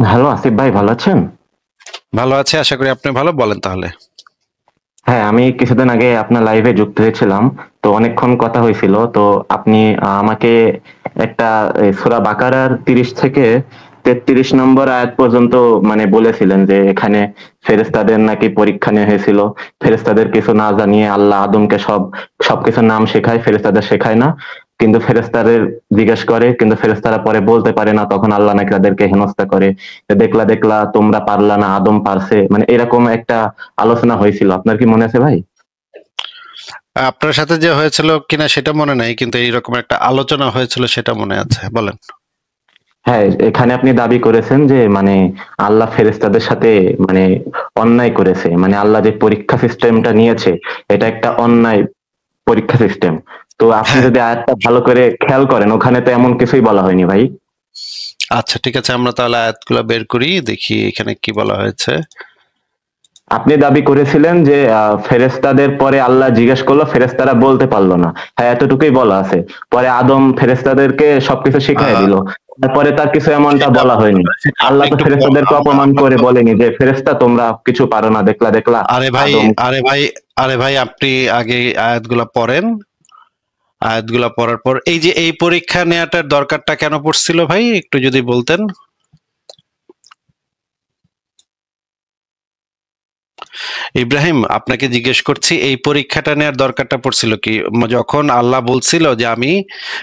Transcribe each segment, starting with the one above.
Hello Asif ভাই, ভালো আছেন? ভালো আছে, আশা করি আপনি ভালো। বলেন তাহলে। হ্যাঁ, আমি কিছুদিন আগে আপনার লাইভে যুক্ত হয়েছিলাম। তো অনেকক্ষণ কথা হয়েছিল। তো আপনি আমাকে একটা সূরা বাকারার 30 থেকে 33 নম্বর আয়াত পর্যন্ত মানে বলেছিলেন যে এখানে ফেরেশতাদের নাকি পরীক্ষা নেওয়া হয়েছিল। ফেরেশতাদের কিছু না জানিয়ে আল্লাহ আদমকে সবকিছুর নাম শেখায়, ফেরেশতাদের শেখায় না। কিন্তু ফেরেশতাদের জিজ্ঞেস করে, কিন্তু ফেরেশতারা পরে বলতে পারে না, তখন আল্লাহ নাকি তাদেরকে হেনস্থা করে। যে দেখলা দেখলা তোমরা পারলা না, আদম পারছে, মানে এরকম একটা আলোচনা হয়েছিল। আপনার কি মনে আছে ভাই? আপনার সাথে যে হয়েছিল কিনা সেটা মনে নাই, কিন্তু এইরকম একটা আলোচনা হয়েছিল সেটা মনে আছে। বলেন। হ্যাঁ, এখানে আপনি দাবি করেছেন যে মানে আল্লাহ ফেরেশতাদের সাথে মানে অন্যায় করেছে, মানে আল্লাহ যে পরীক্ষা সিস্টেমটা নিয়েছে এটা একটা অন্যায় পরীক্ষা সিস্টেম। তো আপনি হ্যাঁ, যদি আয়াতটা ভালো করে খেয়াল করেন, ওখানে তো এমন কিছুই বলা হয়নি ভাই। আচ্ছা ঠিক আছে, আমরা তাহলে আয়াতগুলো বের করি, দেখি এখানে কি বলা হয়েছে। আপনি দাবি করেছিলেন যে ফেরেশতাদের পরে আল্লাহ জিজ্ঞেস করলো, ফেরেশতারা বলতে পারলো না। হ্যাঁ, এতটুকুই বলা আছে। পরে আদম ফেরেশতাদেরকে সবকিছু শিখাই আহ, দিল। তারপরে তার কিছু এমনটা সেটা বলা হয়নি। সেটা আপনি আল্লাহ তো একটু ফেরেশতাদেরকে আমরা অপমান আমরা করে তো বলেনি যে ফেরেশতা তোমরা কিছু পারো না, দেখলা দেখলা আরে ভাই আদম। আরে ভাই আরে ভাই, আপনি আগে আয়াতগুলা পড়েন। আয়াতগুলা পড়ার পর এই যে এই পরীক্ষা নেওয়াটার দরকারটা কেন পড়ছিল ভাই, একটু যদি বলতেন। ইব্রাহিম, আপনাকে জিজ্ঞেস করছি এই পরীক্ষাটা নেওয়ার দরকারটা পড়ছিল কি? যখন আল্লাহ বলছিল যে আমি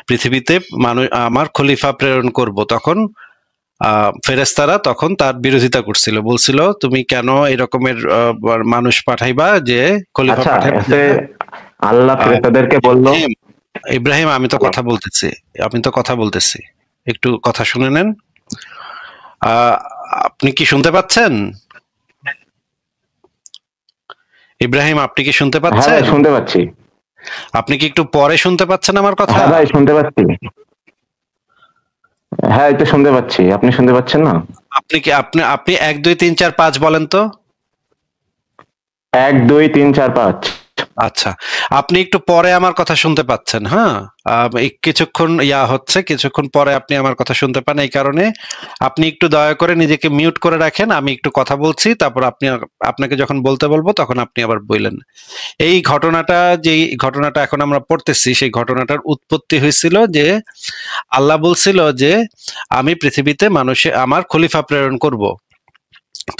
পৃথিবীতে মানুষ আমার খলিফা প্রেরণ করব, তখন ফেরেশতারা তখন তার বিরোধিতা করছিল, বলছিল তুমি কেন এরকমের মানুষ পাঠাইবা, যে খলিফা আচ্ছা, পাঠাইবা এতে যারা আল্লাহ আহ, ফেরেশতাদেরকে বললো। ইব্রাহিম ইব্রাহিম আমি তো কথা বলতেছি, একটু কথা শুনে নেন। আহ, আপনি কি শুনতে পাচ্ছেন? ইব্রাহিম, আপনি কি শুনতে হ্যাঁ ভাই, পাচ্ছেন? শুনতে পাচ্ছি। আপনি কি একটু পরে শুনতে পাচ্ছেন আমার কথা? হ্যাঁ ভাই, শুনতে পাচ্ছি। হ্যাঁ, এই তো শুনতে পাচ্ছি। আপনি শুনতে পাচ্ছেন না? আপনি 1 2 3 4 5 বলেন তো। 1 2 3 4 5। আচ্ছা, আপনি একটু পরে আমার কথা শুনতে পাচ্ছেন, হ্যাঁ? এই কিছুক্ষণ হচ্ছে, কিছুক্ষণ পরে আপনি আমার কথা শুনতে পান, এই কারণে আপনি একটু দয়া করে নিজেকে মিউট করে রাখেন। আমি একটু কথা বলছি, তারপর আপনাকে যখন বলতে বলবো তখন আপনি আবার বললেন। এই ঘটনাটা, যেই ঘটনাটা এখন আমরা পড়তেছি, সেই ঘটনাটার উৎপত্তি হয়েছিল যে আল্লাহ বলছিল যে আমি পৃথিবীতে আমার খলিফা প্রেরণ করব।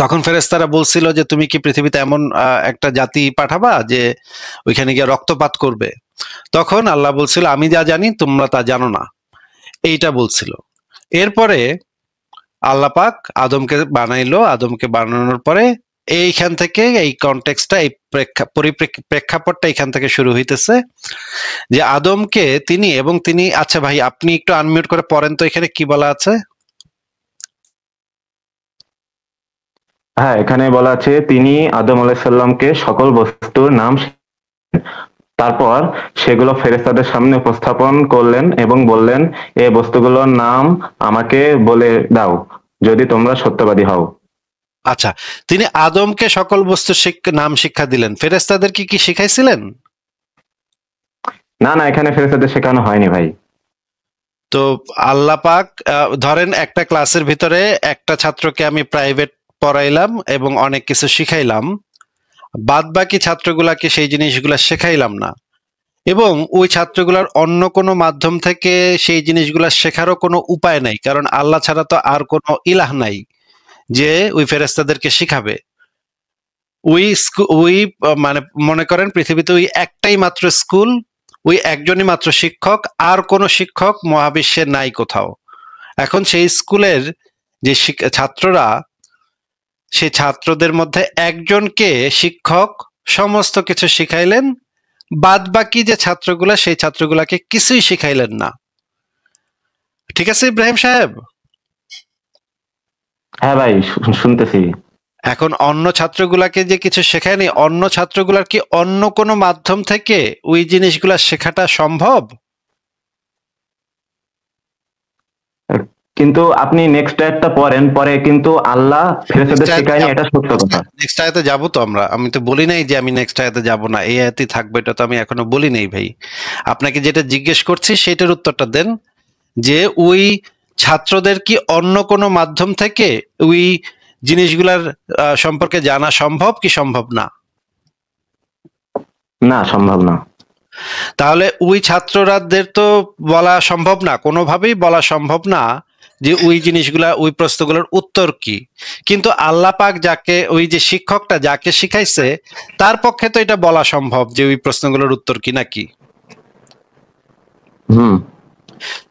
তখন ফেরেশতারা বলছিল যে তুমি কি পৃথিবীতে এমন একটা জাতি পাঠাবা যে ওইখানে গিয়ে রক্তপাত করবে। তখন আল্লাহ বলছিল আমি যা জানি তোমরা তা জানো না, এইটা বলছিল। এরপরে আল্লাহ পাক আদমকে বানাইলো, আদমকে বানানোর পরে এইখান থেকে এই কনটেক্সটটা, এই প্রেক্ষাপটটা এখান থেকে শুরু হইতেছে যে আদমকে তিনি আচ্ছা ভাই, আপনি একটু আনমিউট করে পড়েন তো এখানে কি বলা আছে। হ্যাঁ, এখানে বলা আছে তিনি আদম আলাইসাল্লামকে সকল বস্তুর নাম তারপর সেগুলো ফেরেশতাদের সামনে উপস্থাপন করলেন এবং বললেন, এ বস্তুগুলোর নাম আমাকে বলে দাও যদি তোমরা সত্যবাদী হও। আচ্ছা, তিনি আদমকে সকল বস্তুর নাম শিক্ষা দিলেন, ফেরেশতাদের কি কি শিখাইছিলেন? না না, এখানে ফেরেশতাদের শেখানো হয়নি ভাই। তো আল্লাহ পাক ধরেন একটা ক্লাসের ভিতরে একটা ছাত্রকে আমি প্রাইভেট পড়াইলাম এবং অনেক কিছু শিখাইলাম, বাদ বাকি ছাত্রগুলাকে সেই জিনিসগুলা শেখাইলাম না, এবং ওই ছাত্রগুলার অন্য কোনো মাধ্যম থেকে সেই জিনিসগুলা শেখারও কোনো উপায় নাই, কারণ আল্লাহ ছাড়া তো আর কোনো ইলাহ নাই যে ওই ফেরেশতাদেরকে শিখাবে। ওই মানে মনে করেন পৃথিবীতে ওই একটাই মাত্র স্কুল, ওই একজনই মাত্র শিক্ষক, আর কোনো শিক্ষক মহাবিশ্বে নাই কোথাও। এখন সেই স্কুলের যে ছাত্ররা, সেই ছাত্রদের মধ্যে একজনকে শিক্ষক সমস্ত কিছু শিখাইলেন, বাদ বাকি যে ছাত্রগুলা, সেই ছাত্রগুলাকে কিছুই শিখাইলেন না। ঠিক আছে ইব্রাহিম সাহেব? হ্যাঁ ভাই, শুনতেছি। এখন অন্য ছাত্রগুলাকে যে কিছু শেখায়নি, অন্য ছাত্রগুলার কি অন্য কোনো মাধ্যম থেকে ওই জিনিসগুলা শেখাটা সম্ভব? কিন্তু আপনি নেক্সট আয়াতটা পড়েন, পরে কিন্তু আল্লাহ নেক্সট ফেরেশতাদের আয়াতে শেখায়নি, যাব, এটা সত্য কথা। নেক্সট আয়াতে যাবো তো আমরা। আমি তো বলি নাই যে আমি নেক্সট আয়াতে যাব না, এই আয়াতেই থাকবে, এটা তো আমি এখনো বলি নাই ভাই। আপনাকে যেটা জিজ্ঞেস করছি সেটার উত্তরটা দেন, যে ওই ছাত্রদের কি অন্য কোনো মাধ্যম থেকে ওই জিনিসগুলার সম্পর্কে জানা সম্ভব কি সম্ভব না? না, সম্ভব না। তাহলে ওই ছাত্ররাদের তো বলা সম্ভব না, কোনোভাবেই বলা সম্ভব না যে ওই জিনিসগুলা ওই প্রশ্নগুলোর উত্তর কি। কিন্তু আল্লাহ পাক যাকে, ওই যে শিক্ষকটা যাকে শিখাইছে তার পক্ষে তো এটা বলা সম্ভব যে ওই প্রশ্নগুলোর উত্তর কি, নাকি? হুম।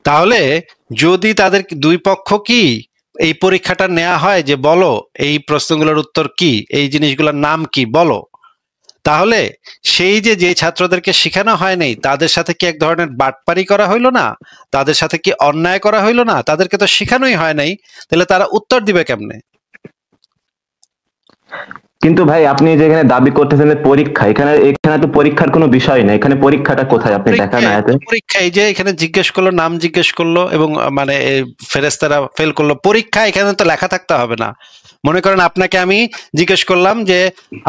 তাহলে যদি তাদের দুই পক্ষ কি এই পরীক্ষাটা নেওয়া হয় যে বলো এই প্রশ্নগুলোর উত্তর কি, এই জিনিসগুলোর নাম কি বলো, তাহলে সেই যে ছাত্রদেরকে শেখানো হয় নাই তাদের সাথে কি এক ধরনের বাটপারি করা হইলো না? তাদের সাথে কি অন্যায় করা হইলো না? তাদেরকে তো শেখানোই হয় নাই, তাহলে তারা উত্তর দিবে কেমনে? কিন্তু ভাই, আপনি যেখানে দাবি করতেছেন যে পরীক্ষা, এখানে এখানে তো পরীক্ষার কোনো বিষয় নেই। এখানে পরীক্ষাটা কোথায় আপনি দেখান আয়াতে? পরীক্ষা এই যে এখানে জিজ্ঞেস করলো, নাম জিজ্ঞেস করলো এবং মানে ফেরেশতারা ফেল করলো। পরীক্ষা এখানে তো লেখা থাকতে হবে না। মনে করেন আপনাকে আমি জিজ্ঞেস করলাম যে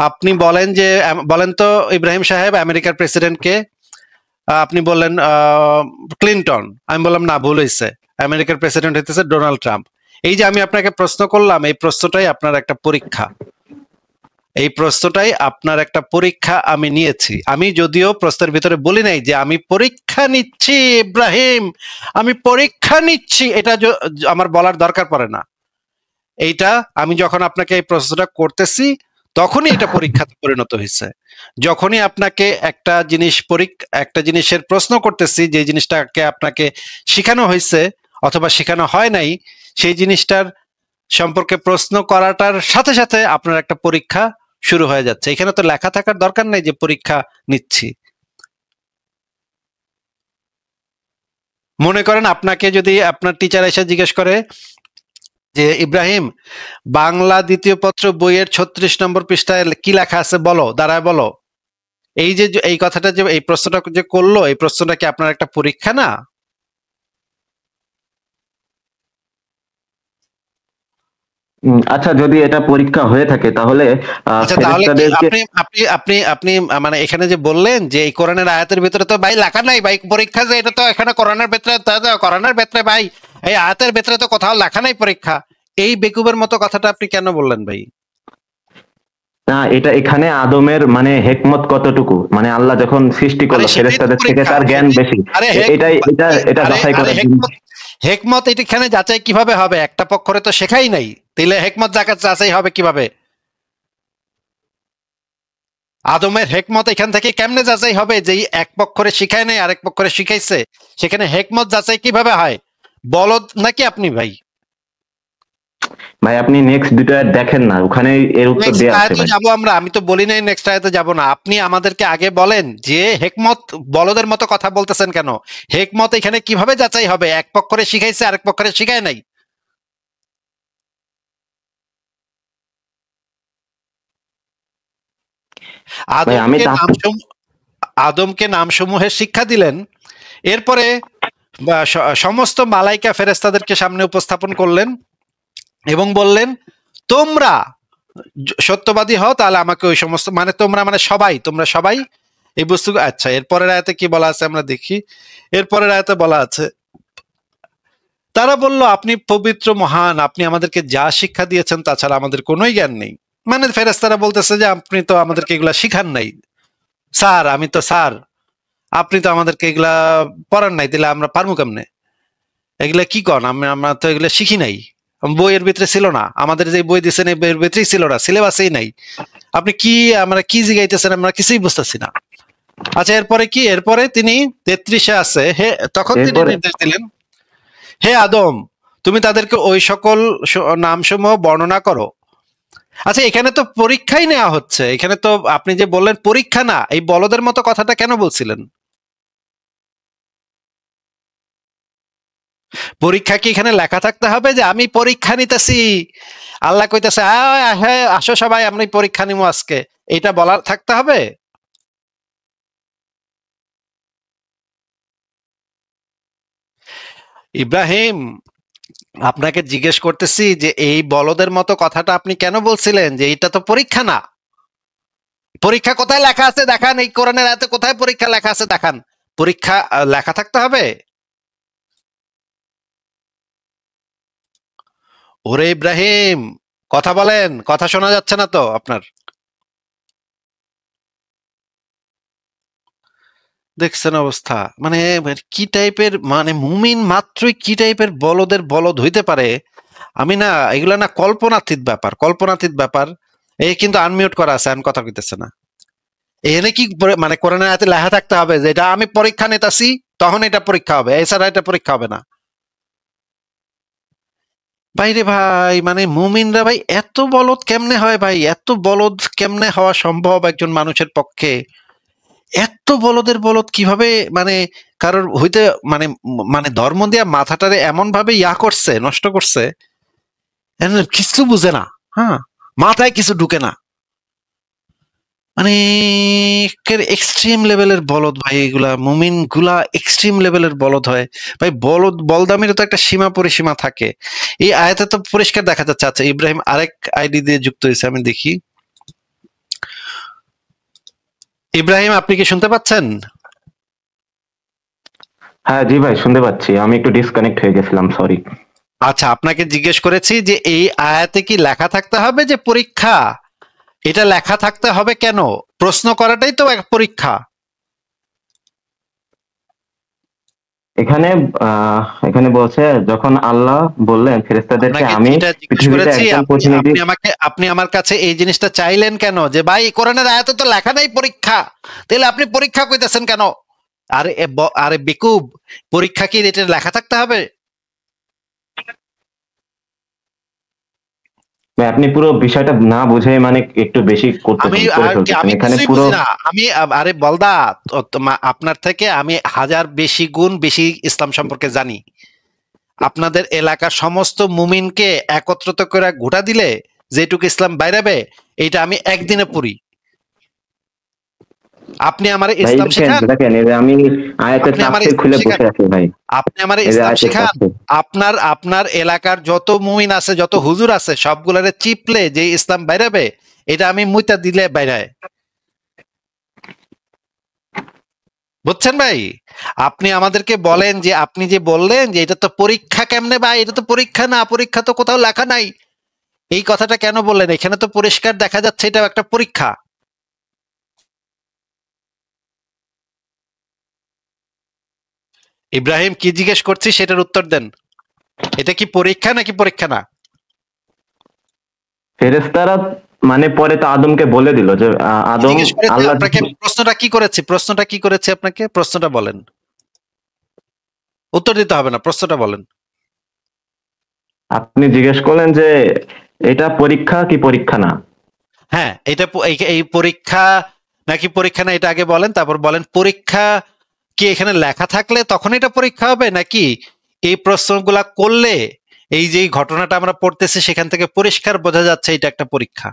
আপনি বলেন যে বলেন তো ইব্রাহিম সাহেব আমেরিকার প্রেসিডেন্ট কে? আপনি বললেন ক্লিনটন। আমি বললাম না, ভুল হয়েছে, আমেরিকার প্রেসিডেন্ট হইতেছে ডোনাল্ড ট্রাম্প। এই যে আমি আপনাকে প্রশ্ন করলাম, এই প্রশ্নটাই আপনার একটা পরীক্ষা। এই প্রশ্নটাই আপনার একটা পরীক্ষা আমি নিয়েছি। আমি যদিও প্রশ্নের ভিতরে বলি নাই যে আমি পরীক্ষা নিচ্ছি ইব্রাহিম, আমি পরীক্ষা নিচ্ছি, এটা আমার বলার দরকার পড়ে না। এইটা আমি যখন আপনাকে এই প্রশ্নটা করতেছি তখনই এটা পরীক্ষাতে পরিণত হয়েছে। যখনই আপনাকে একটা জিনিসের প্রশ্ন করতেছি, যে জিনিসটাকে আপনাকে শেখানো হয়েছে অথবা শেখানো হয় নাই, সেই জিনিসটার সম্পর্কে প্রশ্ন করাটার সাথে সাথে আপনার একটা পরীক্ষা শুরু হয়ে যাচ্ছে। এখানে তো লেখা থাকার দরকার নেই যে পরীক্ষা নিচ্ছি। মনে করেন আপনাকে যদি আপনার টিচার এসে জিজ্ঞেস করে যে ইব্রাহিম, বাংলা দ্বিতীয় পত্র বইয়ের 36 নম্বর পৃষ্ঠায় কি লেখা আছে বলো, দাঁড়ায় বলো। এই যে এই কথাটা, যে এই প্রশ্নটা যে করলো, এই প্রশ্নটা কি আপনার একটা পরীক্ষা না? আচ্ছা, যদি এটা পরীক্ষা হয়ে থাকে তাহলে আচ্ছা, তাহলে কি ফেরেশতাদেরকে আপনি আপনি আপনি আপনি মানে এখানে যে বললেন যে এই কোরআনের আয়াতের ভিতরে তো ভাই লেখা নাই ভাই পরীক্ষা, যে এটা তো এখানে কোরআনের ভিতরে, কোরআনের ভিতরে ভাই এই আয়াতের ভিতরে তো কোথাও লেখা নাই পরীক্ষা। এই বেকুবের মতো কথাটা আপনি কেন বললেন ভাই? না, এটা এখানে আদমের মানে হেকমত কতটুকু, মানে আল্লাহ যখন সৃষ্টি আরে করলো সেটাই তো ফেরেশতাদের থেকে পরীক্ষা। তার জ্ঞান বেশি। আরে এটাই এটা এটা আরে যাচাই আরে করার জন্য। হেকমত, হেকমত এখানে যাচাই কিভাবে হবে? একটা পক্ষরে তো শেখাই নাই, তাহলে হেকমত যাচাই হবে কিভাবে? আদমের হেকমত এখান থেকে কেমনে যাচাই হবে যে এক পক্ষরে শিখায় নাই আরেক পক্ষরে শিখাইছে? সেখানে হেকমত যাচাই কিভাবে হয়? বলদ নাকি আপনি ভাই? ভাই, আপনি নেক্সট দুটো আয়াত দেখেন না, ওখানে এর উত্তর নেক্সট দেয়া আছে আয়াতে ভাই। যাবো আমরা, আমি তো বলি নাই নেক্সট আয়াতে যাবো না। আপনি আমাদেরকে আগে বলেন যে হেকমত বলদের মতো কথা বলতেছেন কেন? হেকমত এখানে কিভাবে যাচাই হবে? এক পক্ষরে শিখাইছে আরেক পক্ষরে শিখায় নাই। ভাই আমি আদমকে নামসমূহ, আদমকে নামসমূহের শিক্ষা দিলেন। এরপরে সমস্ত মালাইকা ফেরেশতাদেরকে সামনে উপস্থাপন করলেন এবং বললেন তোমরা সত্যবাদী হও তাহলে আমাকে ওই সমস্ত, মানে তোমরা মানে সবাই, তোমরা সবাই এই বস্তু। আচ্ছা, এরপরের আয়াতে কি বলা আছে আমরা দেখি। এরপরের আয়াতে বলা আছে, তারা বলল আপনি পবিত্র মহান, আপনি আমাদেরকে যা শিক্ষা দিয়েছেন তাছাড়া আমাদের কোনোই জ্ঞান নেই। মানে ফেরেশতারা বলতেছে যে আপনি তো আমাদেরকে এগুলা শিখান নাই স্যার, আমি তো স্যার, আপনি তো আমাদেরকে এগুলা পড়ান নাই, তাহলে আমরা পারবো কেমনে? এগুলা কি কন, আমরা তো এগুলা শিখি নাই, বইয়ের ভিতরে ছিল না, আমাদের যে বই দিচ্ছেন এই বইয়ের ভিতরেই ছিল না, সিলেবাসেই নাই। আপনি কি আমরা কি জিগাইতেছেন, আমরা কিছুই বুঝতেছি না। আচ্ছা, এরপরে কি? এরপরে তিনি 33-এ আছে, হে তখন তিনি এরপরে নির্দেশ দিলেন, হে আদম, তুমি তাদেরকে ওই সকল নামসমূহ বর্ণনা করো। আচ্ছা, এখানে তো পরীক্ষাই নেওয়া হচ্ছে, এখানে তো আপনি যে বললেন পরীক্ষা না, এই বলদের মতো কথাটা কেন বলছিলেন? পরীক্ষা কি এখানে লেখা থাকতে হবে যে আমি পরীক্ষা নিতেছি? আল্লাহ কইতেছে আসো সবাই আমি পরীক্ষা নিবো আজকে, এটা বলা থাকতে হবে? ইব্রাহিম, আপনাকে জিজ্ঞেস করতেছি যে এই বলদের মতো কথাটা আপনি কেন বলছিলেন যে এটা তো পরীক্ষা না? পরীক্ষা কোথায় লেখা আছে দেখান, এই কোরআনের আয়াতে কোথায় পরীক্ষা লেখা আছে দেখান। পরীক্ষা লেখা থাকতে হবে? ওরে ইব্রাহিম, কথা বলেন, কথা শোনা যাচ্ছে না তো আপনার? দেখছেন অবস্থা, মানে কি টাইপের, মানে মুমিন মাত্রই কি টাইপের বলদের বলদ হইতে পারে। আমি না এগুলা না কল্পনাতীত ব্যাপার, কল্পনাতীত ব্যাপার। এই কিন্তু আনমিউট করা আছে, আমি কথা কইতেছে না। এখানে কি মানে কোরআনের আয়াতে লেখা থাকতে হবে যে এটা আমি পরীক্ষা নিতেছি, তখন এটা পরীক্ষা হবে, এছাড়া এটা পরীক্ষা হবে না? ভাইরে ভাই, মানে মুমিনরা ভাই এত বলদ কেমনে হয় ভাই? এত বলদ কেমনে হওয়া সম্ভব একজন মানুষের পক্ষে? এত বলদের বলদ কিভাবে, মানে কারোর হইতে, মানে মানে ধর্ম দিয়া মাথাটারে এমন ভাবে করছে, নষ্ট করছে, কিছু বুঝে না। হ্যাঁ, মাথায় কিছু ঢুকে না, মানে এক্সট্রিম লেভেলের বলদ ভাই এগুলা। মুমিন গুলা এক্সট্রিম লেভেলের বলদ হয় ভাই। বলদ বলদামিরও তো একটা সীমা পরিসীমা থাকে। এই আয়াতে তো পরিষ্কার দেখা যাচ্ছে। আচ্ছা, ইব্রাহিম আরেক আইডি দিয়ে যুক্ত হয়েছে, আমি দেখি। ইব্রাহিম, আপনি কি শুনতে পাচ্ছেন? হ্যাঁ জি ভাই, শুনতে পাচ্ছি। আমি একটু ডিসকানেক্ট হয়ে গেছিলাম, সরি। আচ্ছা, আপনাকে জিজ্ঞেস করেছি যে এই আয়াতে কি লেখা থাকতে হবে যে পরীক্ষা? এটা লেখা থাকতে হবে কেন? প্রশ্ন করাটাই তো এক পরীক্ষা। এখানে এখানে বলছে, যখন আল্লাহ বললেন ফেরেশতাদেরকে, আপনাকে আমি যেটা জিজ্ঞেস পৃথিবীতে করেছি, একজন আপনি প্রতিনিধি। আপনি আমাকে আপনি আমার কাছে এই জিনিসটা চাইলেন কেন? যে ভাই কোরআনের আয়াতে তো লেখা নাই পরীক্ষা, তাহলে আপনি পরীক্ষা কইতেছেন কেন? আরে আরে বেকুব, পরীক্ষা কি এটা লেখা থাকতে হবে? ভাই, আপনি পুরো বিষয়টা না বুঝে মানে একটু বেশি আমি করে ফেলতেছেন আমি এখানে কিছুই পুরো। বুঝি না। আমি আরে বলদা, আপনার থেকে আমি হাজার বেশি গুণ বেশি ইসলাম সম্পর্কে জানি। আপনাদের এলাকার সমস্ত মুমিনকে একত্রিত করে ঘোটা দিলে যেটুকু ইসলাম বাইরাবে, এইটা আমি একদিনে পড়ি। আপনি আমার ভাই ইসলাম দেখেন শেখান, দেখেন, এই যে আমি আয়াতের আপনি আমার তাফসীর ইসলাম খুলে শেখান, বসে আছি ভাই। আপনি আমার এই যে ইসলাম আয়াতের শেখান। তাফসীর। আপনার আপনার এলাকার যত মুমিন আছে, যত হুজুর আছে, সবগুলারে চিপলে যে ইসলাম বাইরাবে, এটা আমি মুইতা দিলে বাইরায়। বুঝছেন ভাই? আপনি আমাদেরকে বলেন যে, আপনি যে বললেন যে এটা তো পরীক্ষা, কেমনে ভাই? এটা তো পরীক্ষা না, পরীক্ষা তো কোথাও লেখা নাই। এই কথাটা কেন বললেন? এখানে তো পরিষ্কার দেখা যাচ্ছে এটা একটা পরীক্ষা। ইব্রাহিম, কি জিজ্ঞেস করছি সেটার উত্তর দেন। এটা কি পরীক্ষা নাকি পরীক্ষা না? ফেরেশতারা মানে পরে তো আদমকে বলে দিল যে কি আদম, জিজ্ঞেস করেছে আল্লাহ। আপনাকে? প্রশ্নটা কি করেছে? প্রশ্নটা কি করেছে আপনাকে? প্রশ্নটা বলেন। উত্তর দিতে হবে না, প্রশ্নটা বলেন। আপনি জিজ্ঞেস করলেন যে এটা পরীক্ষা কি পরীক্ষা না। হ্যাঁ, এটা এই পরীক্ষা নাকি পরীক্ষা না, এটা আগে বলেন, তারপর বলেন পরীক্ষা কি এখানে লেখা থাকলে তখন এটা পরীক্ষা হবে, নাকি এই প্রশ্নগুলা করলে এই যে ঘটনাটা আমরা পড়তেছি সেখান থেকে পরিষ্কার বোঝা যাচ্ছে এটা একটা পরীক্ষা।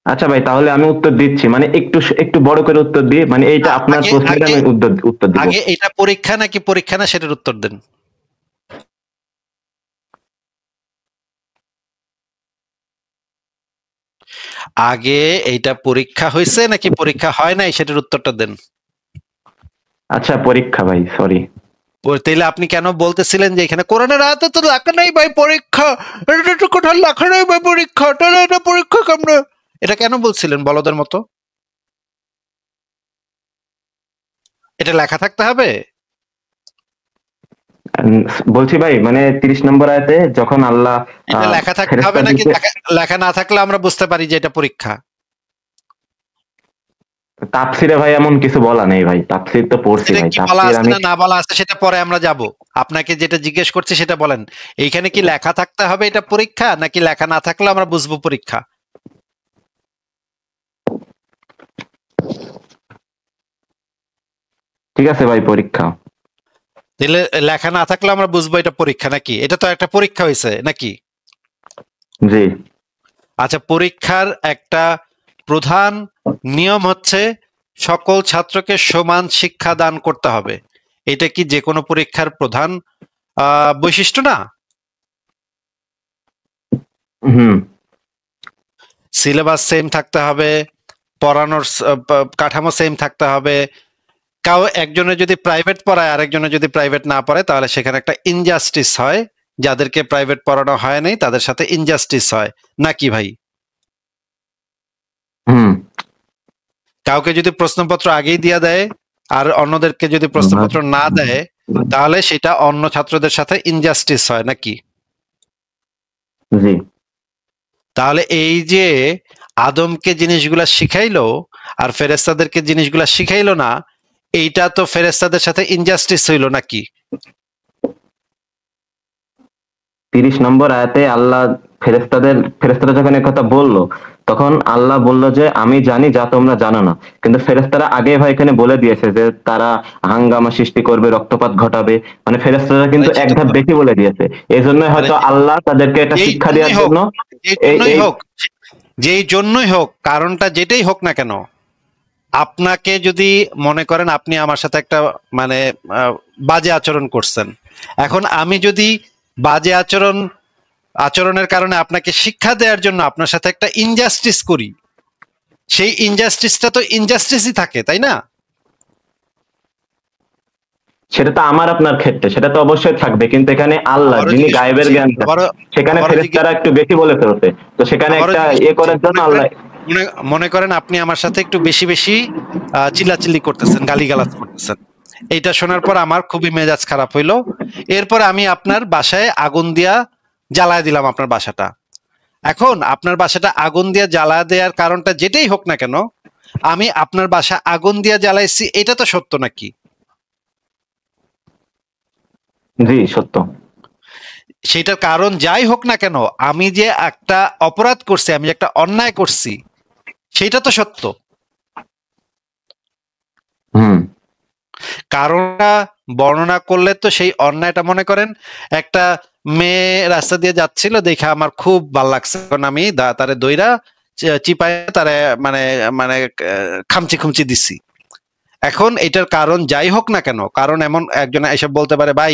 আচ্ছা ভাই, তাহলে আমি উত্তর দিচ্ছি, মানে একটু একটু বড় করে উত্তর দিই, মানে এইটা আপনার আগে প্রশ্নের আগে আমি উত্তর দিব। আগে এটা পরীক্ষা নাকি পরীক্ষা না সেটার উত্তর দেন। আগে এইটা পরীক্ষা হয়েছে নাকি পরীক্ষা হয় নাই সেটার উত্তরটা দেন। আচ্ছা, পরীক্ষা ভাই, সরি। তাইলে আপনি কেন বলতেছিলেন যে এখানে কোরআনের আয়াতে তো লেখা নাই ভাই পরীক্ষা, এটা তো কোথাও লেখা নাই ভাই পরীক্ষা, তাহলে এটা পরীক্ষা কেমনে? এটা কেন বলছিলেন বলদের মতো? এটা লেখা থাকতে হবে? উম, বলছি ভাই, মানে 30 নম্বর আয়াতে যখন আল্লাহ এটা লেখা থাকতে হবে নাকি ফেরেশতাদেরকে, লেখা না থাকলে আমরা বুঝতে পারি যে এটা পরীক্ষা? তাফসিরে ভাই এমন কিছু বলা নেই ভাই, তাফসির তো পড়ছি তাফসীরে ভাই, কি বলা তাফসির আছে আমি। না না বলা আছে সেটা পরে আমরা যাব। আপনাকে যেটা জিজ্ঞেস করছি সেটা বলেন। এইখানে কি লেখা থাকতে হবে এটা পরীক্ষা, নাকি লেখা না থাকলে আমরা বুঝবো পরীক্ষা? ঠিক আছে ভাই, পরীক্ষা। তাহলে লেখা না থাকলে আমরা বুঝবো এটা পরীক্ষা নাকি? এটা তো একটা পরীক্ষা হয়েছে নাকি? জি। আচ্ছা, পরীক্ষার একটা প্রধান নিয়ম হচ্ছে সকল ছাত্রকে সমান শিক্ষা দান করতে হবে। এটা কি যে কোনো পরীক্ষার প্রধান বৈশিষ্ট্য না? হুম। সিলেবাস সেম থাকতে হবে, পড়ানোর কাঠামো সেম থাকতে হবে। একজনের যদি প্রাইভেট পড়ায় আরেকজনের যদি প্রাইভেট না পড়ে তাহলে সেখানে একটা ইনজাস্টিস হয়, যাদেরকে প্রাইভেট পড়ানো হয় নাই তাদের সাথে ইনজাস্টিস হয় নাকি ভাই? হুম। কাউকে যদি প্রশ্নপত্র আগেই দিয়ে দেয় আর অন্যদেরকে যদি প্রশ্নপত্র না দেয় তাহলে সেটা অন্য ছাত্রদের সাথে ইনজাস্টিস হয় নাকি? জি। তাহলে এই যে আদমকে জিনিসগুলা শিখাইলো আর ফেরেশতাদেরকে জিনিসগুলা শিখাইলো না, এইটা তো ফেরেশতাদের সাথে ইনজাস্টিস হইল নাকি? 30 নম্বর আয়াতে আল্লাহ ফেরেশতারা যখন কথা বললো, তখন আল্লাহ বলল যে আমি জানি যা তোমরা জানো না। কিন্তু ফেরেশতারা আগে ভাই এখানে বলে দিয়েছে যে তারা হাঙ্গামা সৃষ্টি করবে, রক্তপাত ঘটাবে। মানে ফেরেশতারা কিন্তু এক ধাপ বেশি বলে দিয়েছে। এই জন্য হয়তো আল্লাহ তাদেরকে একটা যেই শিক্ষা জন্যই দেওয়ার হোক, জন্য যেই এই জন্যই এই হোক, যেই জন্যই হোক, কারণটা যেটাই হোক না কেন, আপনাকে যদি মনে করেন আপনি আমার সাথে একটা মানে বাজে আচরণ করছেন, এখন আমি যদি বাজে আচরণের কারণে আপনাকে শিক্ষা দেওয়ার জন্য আপনার সাথে একটা ইনজাস্টিস করি, সেই ইনজাস্টিসটা তো ইনজাস্টিসই থাকে, তাই না? সেটা তো আমার আপনার ক্ষেত্রে সেটা তো অবশ্যই থাকবে, কিন্তু এখানে আল্লাহ আবারও যিনি জিজ্ঞেস গায়েবের করছি, জ্ঞান থাকেন, সেখানে আবারও জিজ্ঞেস ফেরেশতারা একটু বেশি বলে ফেলছে। তো সেখানে আবারও একটা জিজ্ঞেস ইয়ে করছি, করার জন্য মনে করেন আল্লাহ। মনে করেন আপনি আমার সাথে একটু বেশি বেশি চিল্লাচিল্লি করতেছেন, গালিগালাজ করতেছেন। এইটা শোনার পর আমার খুবই মেজাজ খারাপ হইলো। এরপর আমি আপনার বাসায় আগুন দিয়া জ্বালায় দিলাম আপনার বাসাটা। এখন আপনার বাসাটা আগুন দিয়া জ্বালা দেওয়ার কারণটা যেটাই হোক না কেন, আমি আপনার বাসা আগুন দিয়া জ্বালাইছি, এটা তো সত্য নাকি? জি, সত্য। সেটার কারণ যাই হোক না কেন, আমি যে একটা অপরাধ করছি, আমি যে একটা অন্যায় করছি, সেটা তো সত্য। হুম। কারণটা বর্ণনা করলে তো সেই অন্যায়টা, মনে করেন একটা মেয়ে রাস্তা দিয়ে যাচ্ছিল, দেখে আমার খুব ভাল লাগছে, কারণ আমি তারে দইরা চিপায় তারে মানে মানে খামচি খুমচি দিছি। এখন এটার কারণ যাই হোক না কেন, কারণ এমন একজন এসে বলতে পারে, ভাই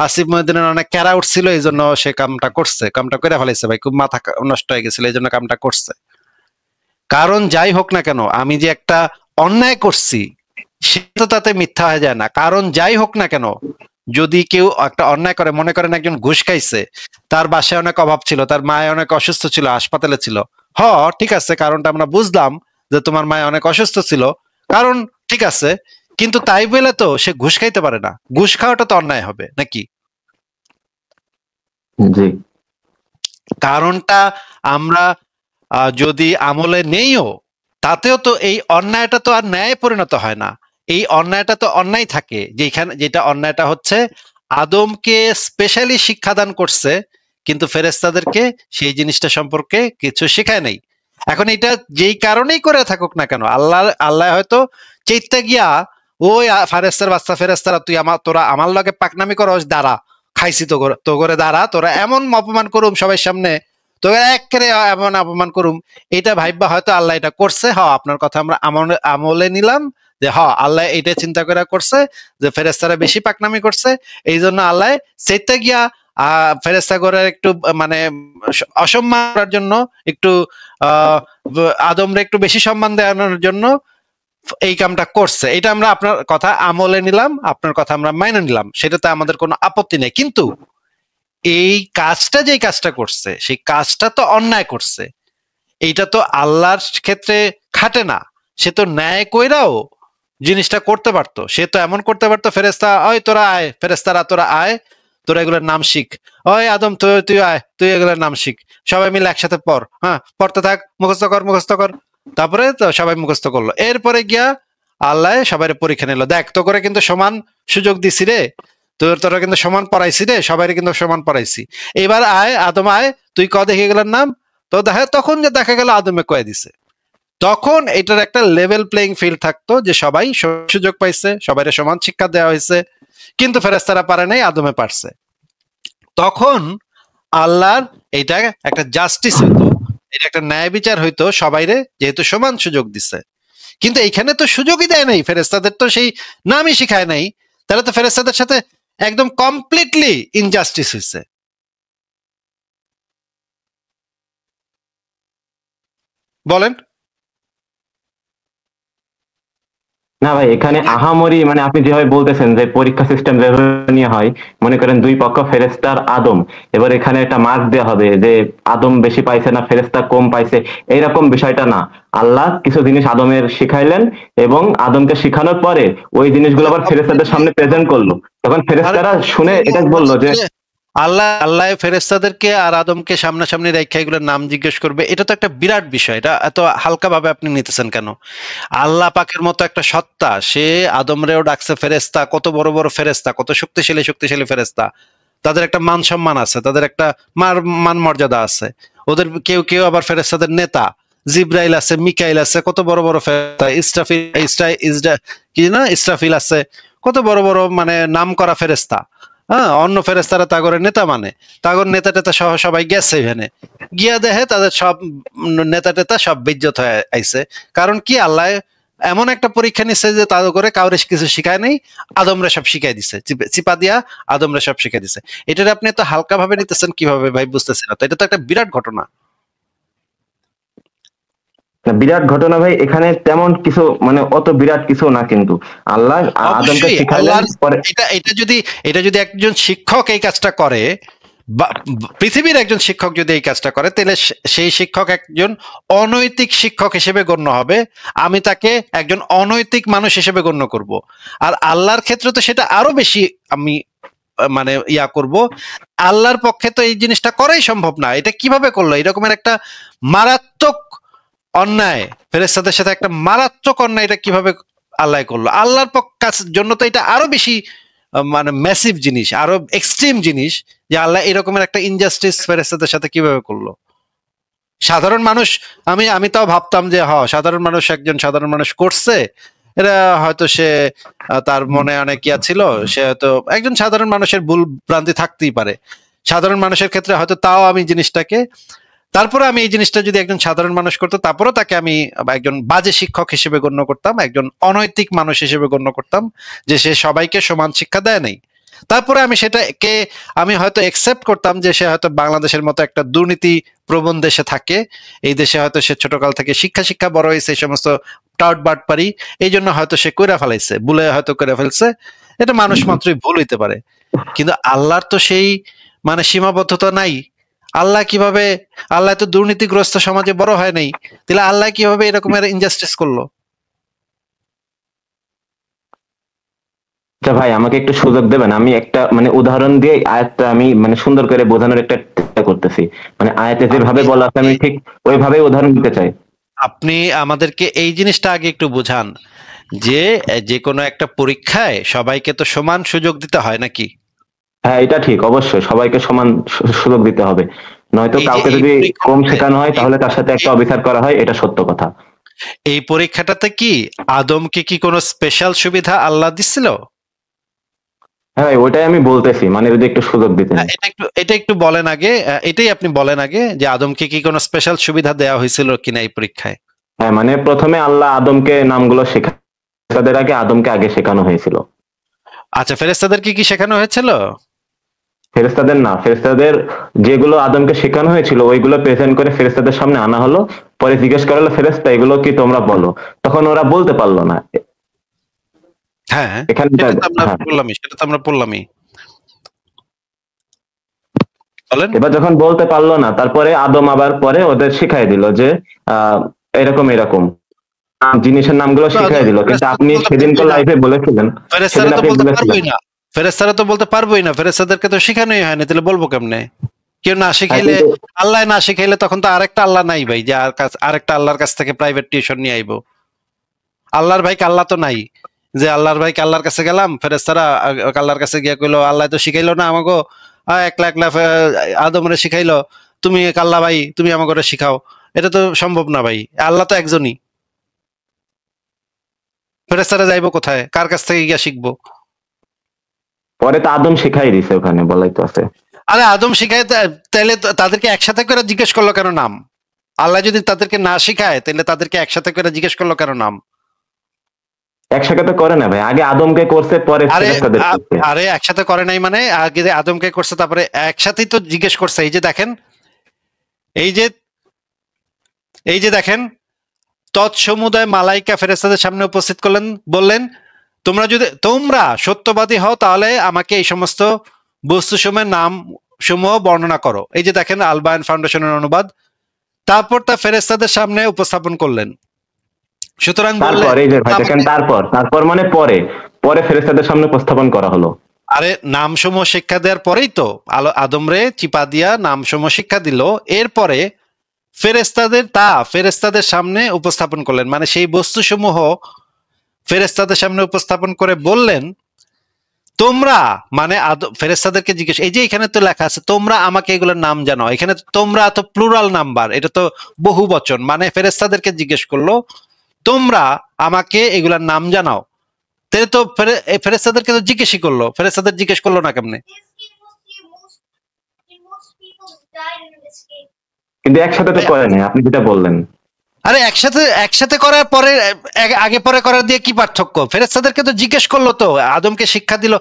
আসিফ মহিউদ্দিনের অনেক ক্যারা উঠছিল, এই জন্য সে কামটা করছে, কামটা করে ফেলেছে, ভাই খুব মাথা নষ্ট হয়ে গেছিল, এই জন্য কামটা করছে। কারণ যাই হোক না কেন, আমি যে একটা অন্যায় করছি সেটা তো তাতে মিথ্যা হয়ে যায় না। কারণ যাই হোক না কেন, যদি কেউ একটা অন্যায় করে, মনে করেন একজন ঘুষ খাইছে, তার বাসায় অনেক অভাব ছিল, তার মায়ে অনেক অসুস্থ ছিল, হাসপাতালে ছিল, ঠিক আছে, কারণটা আমরা বুঝলাম যে তোমার মায়ে অনেক অসুস্থ ছিল, কারণ ঠিক আছে, কিন্তু তাই বলে তো সে ঘুষ খাইতে পারে না, ঘুষ খাওয়াটা তো অন্যায় হবে নাকি? জি। কারণটা আমরা যদি আমলে নেইও, তাতেও তো এই অন্যায়টা তো আর ন্যায় পরিণত হয় না। এই অন্যায়টা তো অন্যায় থাকে, যেখানে যেটা অন্যায়টা হচ্ছে আদমকে স্পেশালি শিক্ষাদান করছে, কিন্তু ফেরেশতাদেরকে সেই জিনিসটা সম্পর্কে কিছু শেখায় নাই। এখন এটা যেই কারণেই করে থাকুক না কেন, আল্লাহ হয়তো চেইত্তা গিয়া, ওই ফেরেশতার বাচ্চা ফেরেশতারা, তোরা আমার লগে পাকনামি করস, দাঁড়া, খাইছি তো করে দাঁড়া, তোরা এমন অপমান করুম সবার সামনে, তো একেবারে এমন অপমান করুম, এটা ভাইবা হয়তো আল্লাহ এটা করছে। আপনার কথা আমরা আমলে নিলাম যে আল্লাহ এটা চিন্তা করে করছে যে ফেরেশতারা বেশি পাকনামি করছে, এই জন্য আল্লাহ সেইতে গিয়া ফেরেশতা করে একটু মানে অসম্মান করার জন্য, একটু আহ আদমরে একটু বেশি সম্মান দেওয়ানোর জন্য এই কামটা করছে। এটা আমরা আপনার কথা আমলে নিলাম, আপনার কথা আমরা মাইনে নিলাম, সেটাতে আমাদের কোনো আপত্তি নেই। কিন্তু এই কাজটা, যেই কাজটা করছে, সেই কাজটা তো অন্যায় করছে, এইটা তো আল্লাহর ক্ষেত্রে খাটে না। সে তো ন্যায় কইরাও জিনিসটা করতে পারতো, সে তো এমন করতে পারতো, ফেরেশতা ওই তোরা আয়, ফেরেশতারা তোরা আয়, তোরা এগুলোর নাম শিখ, ওই আদম তুই আয়, তুই এগুলোর নাম শিখ, সবাই মিলে একসাথে পড়, পড়তে থাক, মুখস্থ কর মুখস্থ কর। তারপরে তো সবাই মুখস্থ করলো, এরপরে গিয়া আল্লাহ সবাই পরীক্ষা নিল, দেখ তো করে কিন্তু সমান সুযোগ দিছি রে, তোরা কিন্তু সমান পড়াইছি রে, সবাই কিন্তু সমান পড়াইছি, এবার আয় আদম আয়, তুই দেখে গেলার নাম। তো তখন যে দেখা গেল আদমে কয়ে দিছে, তখন এটার একটা লেভেল প্লেইং ফিল্ড থাকতো, যে সবাই সুযোগ পাইছে, সবাই সমান শিক্ষা দেওয়া হয়েছে, কিন্তু ফেরেশতারা পারে নাই, আদমে পারছে। তখন আল্লাহর এটা একটা জাস্টিস হইতো, এটা একটা ন্যায় বিচার হইতো, সবাইরে যেহেতু সমান সুযোগ দিছে। কিন্তু এইখানে তো সুযোগই দেয় নাই, ফেরেশতাদের তো সেই নামই শিখায় নাই, তাহলে তো ফেরেশতাদের সাথে একদম কমপ্লিটলি ইনজাস্টিস হয়েছে। বলেন। না ভাই, এখানে আহামরি মানে আপনি যেভাবে বলতেছেন যে পরীক্ষা সিস্টেম যেভাবে নিয়ে হয়, মনে করেন দুই পক্ষ ফেরেশতা আর আদম, এবার এখানে একটা মার্ক দেওয়া হবে যে আদম বেশি পাইছে না ফেরেশতা কম পাইছে, এইরকম বিষয়টা না। আল্লাহ কিছু জিনিস আদমের শিখাইলেন এবং আদমকে শিখানোর পরে ওই জিনিসগুলো তাহলে আবার সব ফেরেশতাদের মিলিয়ে সামনে প্রেজেন্ট করলো, তখন আরে ফেরেশতারা শুনে মিলিয়ে এটা আল্লাহ বললো যে তাহলে আল্লাহ আল্লাহ ফেরেশতাদেরকে আর আদমকে সামনাসামনি রেখে এগুলোর নাম জিজ্ঞেস করবে, এটা তো একটা বিরাট বিষয়। এটা এত হালকা ভাবে আপনি নিতেছেন কেন? আল্লাহ পাকের মতো একটা সত্তা, সে আদমরেও ডাকছে ফেরেশতা, কত বড় বড় ফেরেশতা, কত শক্তিশালী শক্তিশালী ফেরেশতা, তাদের একটা মান সম্মান আছে, তাদের একটা মান মর্যাদা আছে। ওদের কেউ কেউ আবার ফেরেশতাদের নেতা, জিব্রাইল আছে, মিকাইল আছে, কত বড় বড় ফেরেশতা, ইসরাফিল কি না, ইসরাফিল আছে, কত বড় বড় মানে নাম করা ফেরেশতা। হ্যাঁ, অন্য ফেরেশতারা তাগরের নেতা, মানে তাগর নেতা টেতা সহ সবাই গেছে এখানে, গিয়া দেখে তাদের সব নেতা টেতা সব বেইজ্জত হয়ে আইছে। কারণ কি, আল্লাহ এমন একটা পরীক্ষা নিচ্ছে যে তাদের করে কাউরে কিছু শিখায় নাই, আদমরা সব শিখাই দিছে, চিপা দিয়া আদমরা সব শিখাই দিছে। এটার আপনি এত হালকা ভাবে নিতেছেন কিভাবে ভাই, বুঝতেছি না তো। এটা তো একটা বিরাট ঘটনা। না, বিরাট ঘটনা ভাই, এখানে তেমন কিছু মানে অত বিরাট কিছু না, কিন্তু আল্লাহ আদমকে অবশ্যই শিখাইলেন আল্লাহর, পরে। এটা যদি একজন শিক্ষক এই কাজটা করে, পৃথিবীর একজন শিক্ষক যদি এই কাজটা করে, তাহলে সেই শিক্ষক একজন অনৈতিক শিক্ষক হিসেবে গণ্য হবে। আমি তাকে একজন অনৈতিক মানুষ হিসেবে গণ্য করব। আর আল্লাহর ক্ষেত্রে তো সেটা আরো বেশি আমি মানে ইয়া করব। আল্লাহর পক্ষে তো এই জিনিসটা করাই সম্ভব না। এটা কিভাবে করলো? এরকমের একটা মারাত্মক অন্যায়, ফেরেশতাদের সাথে একটা মারাত্মক অন্যায়, এটা কিভাবে আল্লাহ করলো? আল্লাহর কাছের জন্য তো এটা আরো বেশি মানে ম্যাসিভ জিনিস, আরো এক্সট্রিম জিনিস, যে আল্লাহ এরকমের একটা ইনজাস্টিস ফেরেশতাদের সাথে কিভাবে করলো। সাধারণ মানুষ, আমি আমি তাও ভাবতাম যে সাধারণ মানুষ, একজন সাধারণ মানুষ করছে, এটা হয়তো সে তার মনে অনেক ইয়া ছিল, সে হয়তো একজন সাধারণ মানুষের ভুল ভ্রান্তি থাকতেই পারে। সাধারণ মানুষের ক্ষেত্রে হয়তো তাও আমি জিনিসটাকে, তারপরে আমি এই জিনিসটা যদি একজন সাধারণ মানুষ করতো, তারপরেও তাকে আমি একজন বাজে শিক্ষক হিসেবে গণ্য করতাম, একজন অনৈতিক মানুষ হিসেবে গণ্য করতাম, যে সে সবাইকে সমান শিক্ষা দেয় নাই। তারপরে আমি সেটাকে আমি হয়তো একসেপ্ট করতাম যে সে হয়তো বাংলাদেশের মতো একটা দুর্নীতি প্রবণ দেশে থাকে, এই দেশে হয়তো সে ছোটকাল থেকে শিক্ষা শিক্ষা বড় হয়েছে এই সমস্ত টাউট বাট পারি, এই জন্য হয়তো সে কইরা ফেলাইছে, ভুলে হয়তো করে ফেলছে। এটা মানুষ মাত্রই ভুল হইতে পারে। কিন্তু আল্লাহর তো সেই মানে সীমাবদ্ধতা নাই। আল্লাহ কিভাবে, আল্লাহ তো দুর্নীতিগ্রস্ত সমাজে বড় হয় নাই, তাহলে আল্লাহ কিভাবে এরকমের ইনজাস্টিস করলো? আচ্ছা ভাই, আমাকে একটু সুযোগ দেবেন, আমি একটা মানে উদাহরণ দিয়ে আয়াতটা আমি মানে সুন্দর করে বোঝানোর একটা চেষ্টা করতেছি। মানে আয়াতে যেভাবে আপনি বলা আছে আপনি আমি ঠিক ওইভাবেই উদাহরণ দিতে চাই। আপনি আমাদেরকে এই জিনিসটা আগে একটু বুঝান যে যে কোনো একটা পরীক্ষায় সবাইকে তো সমান সুযোগ দিতে হয় নাকি? হ্যাঁ, এটা ঠিক, অবশ্যই সবাইকে সমান সুযোগ দিতে হবে, নয়তো এই যে কাউকে এই যদি কম পরীক্ষাটাতে, শেখানো হয় এই তাহলে তার সাথে একটা এই অবিচার করা হয়, এটা সত্য কথা। এই পরীক্ষাটাতে কি আদমকে কি কোনো স্পেশাল সুবিধা আল্লাহ দিছিল? হ্যাঁ ভাই, ওইটাই আমি বলতেছি, মানে যদি একটু সুযোগ দিতেন। এটা একটু বলেন আগে, এটাই আপনি বলেন আগে যে আদমকে কি কোনো স্পেশাল সুবিধা দেওয়া হয়েছিল কিনা এই পরীক্ষায়। হ্যাঁ, মানে প্রথমে আল্লাহ আদমকে নামগুলো শেখা, তাদের আগে আদমকে আগে শেখানো হয়েছিল। আচ্ছা, ফেরেশতাদেরকে কি শেখানো হয়েছিল? ফেরেশতাদের না, ফেরেশতাদের যেগুলো আদমকে শেখানো হয়েছিল ওইগুলো প্রেজেন্ট করে ফেরেশতাদের সামনে আনা হলো। পরে জিজ্ঞেস করা হলো, ফেরেশতা এগুলো কি তোমরা বলো। তখন ওরা বলতে পারলো না। হ্যাঁ, এখানে হ্যাঁ, সেটা তো আমরা বললামই। বলেন। এবার যখন বলতে পারলো না, তারপরে আদম আবার পরে ওদের শিখাই দিল যে আহ এরকম এরকম জিনিসের নামগুলো শিখাই দিল। কিন্তু ফেরেশতারা তো আপনি বলতে সেদিন তো পারবেই না। লাইভে বলেছিলেন, সেদিন ফেরেশতারা তো আপনি বলতে বলেছিলেন। পারবেই না। ফেরেশতারা তো বলতে পারবোই না, ফেরেশতাদেরকে তো শিখানোই হয়নি, তাহলে বলবো কেমনে? কেউ না হ্যাঁ, শিখাইলে, কিন্তু আল্লাহ না শিখাইলে তখন তো আরেকটা আল্লাহ নাই ভাই, যে আরেকটা আল্লাহর কাছ থেকে প্রাইভেট টিউশন নিয়ে আইবো। আল্লাহর ভাই আল্লাহ তো নাই, যে আল্লাহর ভাই আল্লাহর কাছে গেলাম, ফেরেশতারা আল্লাহর কাছে গিয়া কইলো আল্লাহ তো শিখাইলো না আমাগো, একলা একলা আদমরে শিখাইলো, তুমি আল্লাহ ভাই তুমি আমাকে শিখাও। এটা তো সম্ভব না ভাই, আল্লাহ তো একজনই। ফেরেশতারা যাইবো কোথায়, কার কাছ থেকে গিয়া শিখবো? পরে তো আদম শিখাই দিছে, ওখানে বলাই তো আছে। আরে আদম শিখায়, তাহলে তাদেরকে একসাথে করে জিজ্ঞেস করলো কেন নাম? আল্লাহ যদি তাদেরকে না শিখায় তাহলে তাদেরকে একসাথে করে জিজ্ঞেস করলো কেন নাম? একসাথে তো করে না ভাই, আগে আদমকে করছে পরে আরে ফেরেশতাদের করছে। আরে একসাথে করে নাই মানে, আগে যে আদমকে করছে তারপরে একসাথেই তো জিজ্ঞেস করছে। এই যে দেখেন, এই যে এই যে দেখেন, তৎসমুদায় মালাইকা ফেরেশতাদের সামনে উপস্থিত করলেন, বললেন, তোমরা সত্যবাদী হও তাহলে আমাকে এই সমস্ত বস্তুসমূহের নাম সমূহ বর্ণনা করো। এই যে দেখেন আল বায়ান ফাউন্ডেশনের অনুবাদ। তারপর তা ফেরেশতাদের সামনে উপস্থাপন করলেন। সুতরাং বললেন, তারপর এই যে ভাই দেখেন, তারপর মানে পরে ফেরেশতাদের সামনে উপস্থাপন করা হলো। আরে নামসমূহ শিক্ষা দেওয়ার পরেই তো আদমরে চিপা দিয়া নামসমূহ শিক্ষা দিল, এরপরে ফেরেশতাদের সামনে উপস্থাপন করলেন, মানে সেই বস্তুসমূহ ফেরেশতাদের সামনে উপস্থাপন করে বললেন, তোমরা মানে ফেরেশতাদেরকে জিজ্ঞেস, এই যে এখানে তো লেখা আছে তোমরা আমাকে এগুলোর নাম জানো, এখানে তোমরা তো প্লুরাল নাম্বার, এটা তো বহু বচন, মানে ফেরেশতাদেরকে জিজ্ঞেস করলো তোমরা আমাকে এগুলার নাম জানাও। তাহলে তো ফেরেশতাদেরকে তো জিজ্ঞেসই করলো, ফেরেশতাদের জিজ্ঞেস করলো না কেমনে? কিন্তু একসাথে তো করে নাই, আপনি যেটা বললেন। আরে একসাথে করার পরে আগে পরে করার দিয়ে কি পার্থক্য? ফেরেশতাদেরকে তো জিজ্ঞেস করলো, তো আদমকে শিক্ষা দিল।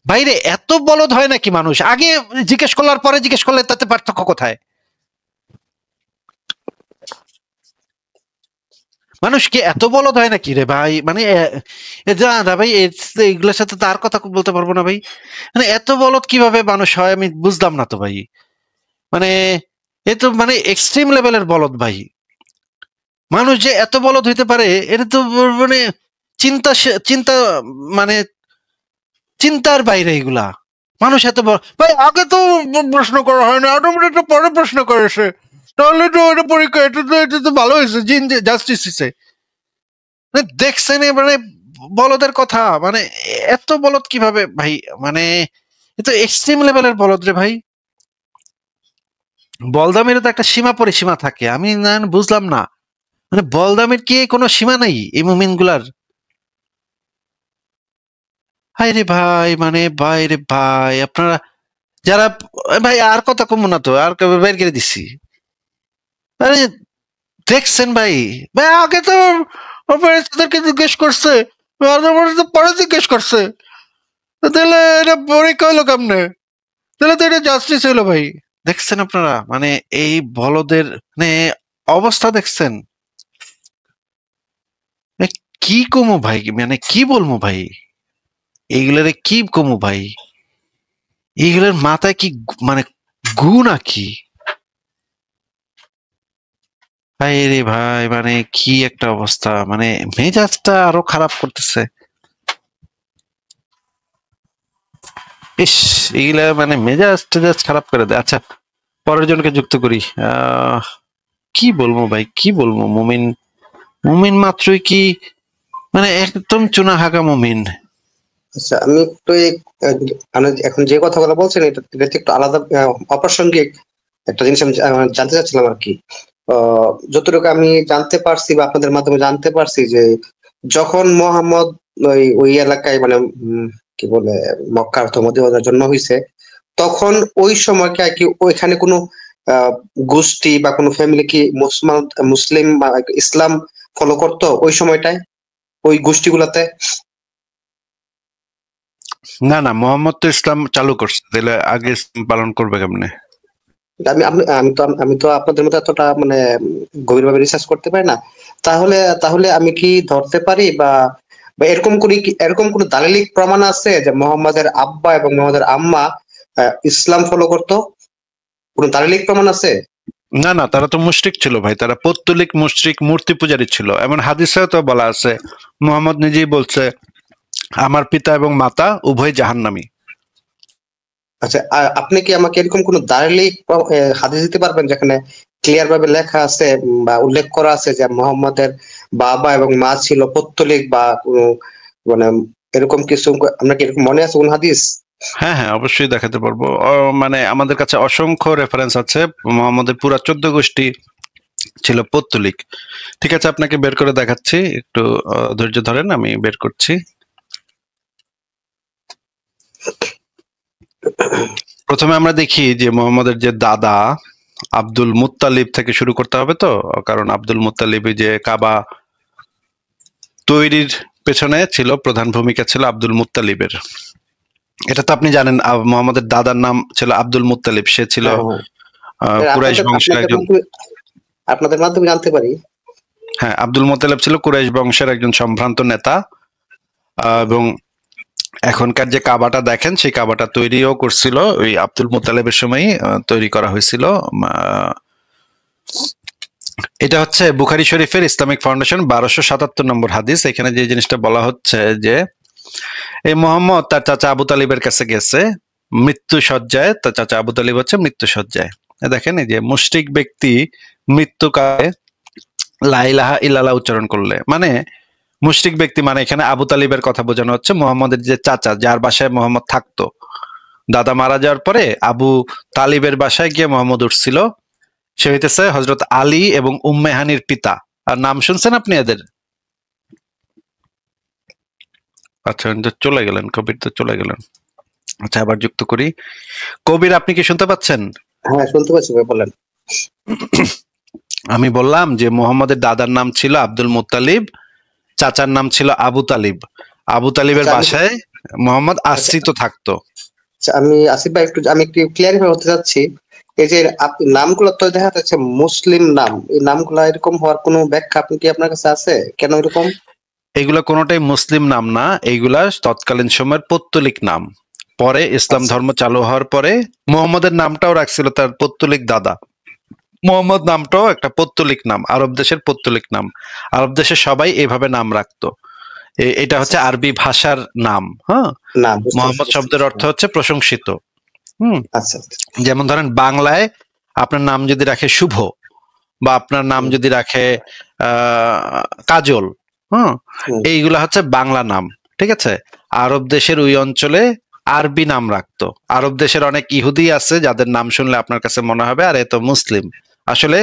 বাইরে এত বলদ হয় নাকি মানুষ? আগে জিজ্ঞেস করলার পরে জিজ্ঞেস করলে তাতে পার্থক্য কোথায়? মানুষ কি এত বলদ হয় নাকি রে ভাই? মানে না ভাই, এগুলোর সাথে তার কথা বলতে পারবো না ভাই। মানে এত বলদ কিভাবে মানুষ হয় আমি বুঝলাম না তো ভাই। মানে এ তো মানে এক্সট্রিম লেভেলের বলদ ভাই। মানুষ যে এত বলদ হইতে পারে এটা তো মানে চিন্তা মানে চিন্তার বাইরে এগুলা। মানুষ এত বড় ভাই, আগে তো প্রশ্ন করা হয় না, অটোমেটিক পরে প্রশ্ন করেছে, তাহলে তো এটা পরীক্ষা, এটা তো ভালো হয়েছে, জিন জাস্টিস হয়েছে। দেখছেন মানে বলদের কথা, মানে এত বলদ কিভাবে ভাই? মানে এ তো এক্সট্রিম লেভেলের বলদ রে ভাই। বলদামের তো একটা সীমা পরিসীমা থাকে, আমি না বুঝলাম না। মানে বলদামের কি কোনো সীমা নাই এই মুমিন গুলার? হায় রে ভাই, মানে ভাই রে ভাই, আপনারা যারা, ভাই আর কথা কম না তো, আর বের করে দিচ্ছি। মানে দেখছেন ভাই, ভাই আগে তো তাদেরকে জিজ্ঞেস করছে, পরে জিজ্ঞেস করছে, তাহলে এটা পরীক্ষা হলো কেমনে? তাহলে তো এটা জাস্টিস হলো ভাই। দেখছেন আপনারা মানে এই বলদের মানে অবস্থা দেখছেন? কি কমু ভাই, মানে কি বলবো ভাই, এইগুলারে কি কমু ভাই? এইগুলোর মাথায় কি মানে গু নাকি? ভাই রে ভাই, মানে কি একটা অবস্থা, মানে মেজাজটা আরো খারাপ করতেছে। ইস, এইগুলা মানে মেজাজ টেজাজ খারাপ করে দেয়। আচ্ছা, পরের জনকে যুক্ত করি। কি বলবো ভাই, কি বলবো? মুমিন মুমিন মাত্রই কি মানে একদম চুনা হাগা মুমিন। আচ্ছা, আমি একটু এখন যে কথাগুলো বলছেন এটা একটু আলাদা, অপ্রাসঙ্গিক একটা জিনিস আমি জানতে চাচ্ছিলাম আর কি। যতটুকু আমি জানতে পারছি বা আপনাদের মাধ্যমে জানতে পারছি যে যখন মোহাম্মদ ওই এলাকায় মানে কি বলে মক্কা অথবা মদিনায় জন্ম হয়েছে, তখন ওই সময়কে আর কি ওইখানে কোনো গোষ্ঠী বা কোনো ফ্যামিলি কি মুসলিম বা ইসলাম ফলো করতো ওই সময়টায় ওই গোষ্ঠীগুলোতে? না না, মোহাম্মদ তো ইসলাম চালু করছে, তাহলে আগে ইসলাম পালন করবে কেমনে? আমি তো আপনাদের মতো এতটা মানে গভীরভাবে রিসার্চ করতে পারি না। তাহলে তাহলে আমি কি ধরতে পারি বা বা এরকম কোন দালিলিক প্রমাণ আছে যে মোহাম্মদের আব্বা এবং মোহাম্মদের আম্মা ইসলাম ফলো করতো? কোন দালিলিক প্রমাণ আছে? না না, তারা তো মুশরিক ছিল ভাই, তারা পৌত্তলিক মুশরিক, মূর্তি পূজারী ছিল। এমন হাদিসেও তো বলা আছে, মোহাম্মদ নিজেই বলছে আমার পিতা এবং মাতা উভয় জাহান্নামী। আচ্ছা, আপনি কি আমাকে এরকম কোন দালিলিক হাদিস দিতে পারবেন যেখানে ক্লিয়ার ভাবে লেখা আছে বা উল্লেখ করা আছে যে মোহাম্মদের বাবা এবং মা ছিল পৌত্তলিক বা কোনো মানে এরকম কিছু? আপনার কি এরকম মনে আছে কোন হাদিস? হ্যাঁ হ্যাঁ, অবশ্যই দেখাতে পারবো। মানে আমাদের কাছে অসংখ্য রেফারেন্স আছে, মোহাম্মদের পুরা 14 গোষ্ঠী ছিল পৌত্তলিক। ঠিক আছে, আপনাকে বের করে দেখাচ্ছি, একটু ধৈর্য ধরেন, আমি বের করছি। প্রথমে আমরা দেখি যে মোহাম্মদের যে দাদা আব্দুল মুত্তালিব থেকে শুরু করতে হবে, তো কারণ আব্দুল মুত্তালিব যে কাবা তৈরির পেছনে ছিল, প্রধান ভূমিকা ছিল আব্দুল মুত্তালিবের। এটা তো আপনি জানেন, মোহাম্মদের দাদার নাম ছিল আব্দুল মুত্তালিব, সে ছিল কুরাইশ বংশের একজন। আপনাদের মাধ্যমে জানতে পারি। হ্যাঁ, আব্দুল মোতালেব ছিল কুরাইশ বংশের একজন সম্ভ্রান্ত নেতা, এবং এখনকার যে কাবাটা দেখেন সেই কাবাটা তৈরিও করছিল ওই আব্দুল মোতালেবের সময়ই তৈরি করা হয়েছিল। এটা হচ্ছে বুখারী শরীফের ইসলামিক ফাউন্ডেশন 1277 নম্বর হাদিস। এখানে যে জিনিসটা বলা হচ্ছে যে এই মোহাম্মদ তার চাচা আবু তালিবের কাছে গেছে মৃত্যু সজ্জায়, তার চাচা আবু তালিব হচ্ছে মৃত্যু সজ্জায়। দেখেন এই যে মুশরিক ব্যক্তি মৃত্যুকালে লা ইলাহা ইল্লাল্লাহ উচ্চারণ করলে, মানে মুশরিক ব্যক্তি মানে এখানে আবু তালিবের কথা বোঝানো হচ্ছে, মোহাম্মদের যে চাচা, যার বাসায় মোহাম্মদ থাকতো। দাদা মারা যাওয়ার পরে আবু তালিবের বাসায় গিয়ে মোহাম্মদ উঠছিল। সে হইতেছে হযরত আলী এবং উম্মে হানির পিতা। আর নাম শুনছেন আপনি এদের? আচ্ছা, চলে গেলেন, কবির তো চলে গেলেন। আচ্ছা, আবার যুক্ত করি। কবির, আপনি কি শুনতে পাচ্ছেন? হ্যাঁ, শুনতে পাচ্ছি ভাই, বলেন। আমি বললাম যে মোহাম্মদের দাদার নাম ছিল আব্দুল মুত্তালিব, চাচার নাম ছিল আবু তালিব। আবু তালিবের বাসায় মোহাম্মদ আশ্রিত থাকতো। আমি আসিফ ভাই আমি একটু ক্লিয়ারিফাই হতে চাচ্ছি, এই যে নামগুলো তো দেখা যাচ্ছে মুসলিম নাম, এই নামগুলো এরকম হওয়ার কোনো ব্যাখ্যা আপনি কি আপনার কাছে আছে, কেন এরকম? এগুলা কোনোটাই মুসলিম নাম না, এইগুলা তৎকালীন সময়ের পৌত্তলিক নাম। পরে ইসলাম ধর্ম চালু হওয়ার পরে মোহাম্মদের নামটাও রাখছিল তার পৌত্তলিক দাদা। মোহাম্মদ নামটাও একটা পৌত্তলিক নাম, আরব দেশের পৌত্তলিক নাম। আরব দেশে সবাই এভাবে নাম রাখতো। এটা হচ্ছে আরবি ভাষার নাম। হ্যাঁ, মোহাম্মদ শব্দের অর্থ হচ্ছে প্রশংসিত। আচ্ছা, যেমন ধরেন বাংলায় আপনার নাম যদি রাখে শুভ, বা আপনার নাম যদি রাখে কাজল, এইগুলা হচ্ছে বাংলা নাম, ঠিক আছে। আরব দেশের ওই অঞ্চলে আরবি নাম রাখতো। আরব দেশের অনেক ইহুদি আছে যাদের নাম শুনলে আপনার কাছে মনে হবে আর এ তো মুসলিম। আসলে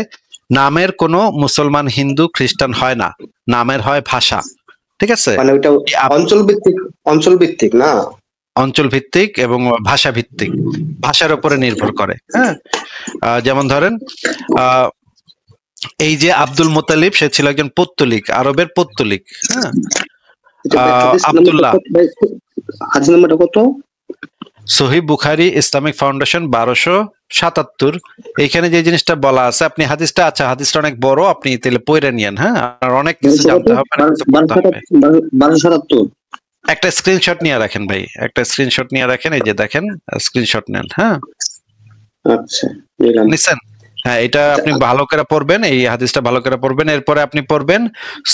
নামের কোনো মুসলমান, হিন্দু, খ্রিস্টান হয় না, নামের হয় ভাষা, ঠিক আছে। মানে ওইটা অঞ্চল ভিত্তিক না, অঞ্চল ভিত্তিক এবং ভাষা ভিত্তিক, ভাষার উপরে নির্ভর করে। হ্যাঁ, যেমন ধরেন এই যে আব্দুল মুত্তালিব, সে ছিল একজন পৌত্তলিক, আরবের পৌত্তলিক। হ্যাঁ, আব্দুল্লাহ। হাদিস নাম্বারটা কত? সহিহ বুখারী ইসলামিক ফাউন্ডেশন 1277। এইখানে যে জিনিসটা বলা আছে, আপনি হাদিসটা, আচ্ছা হাদিসটা অনেক বড়, আপনি তাহলে পড়ে নিয়েন। হ্যাঁ, আর অনেক কিছু জানতে হবে। 1277। একটা স্ক্রিনশট নিয়ে রাখেন ভাই, একটা স্ক্রিনশট নিয়ে রাখেন। এই যে দেখেন, স্ক্রিনশট নেন। হ্যাঁ, আচ্ছা, নিছেন? হ্যাঁ, এটা আপনি ভালো করে পড়বেন, এই হাদিসটা ভালো করে পড়বেন। এরপরে আপনি পড়বেন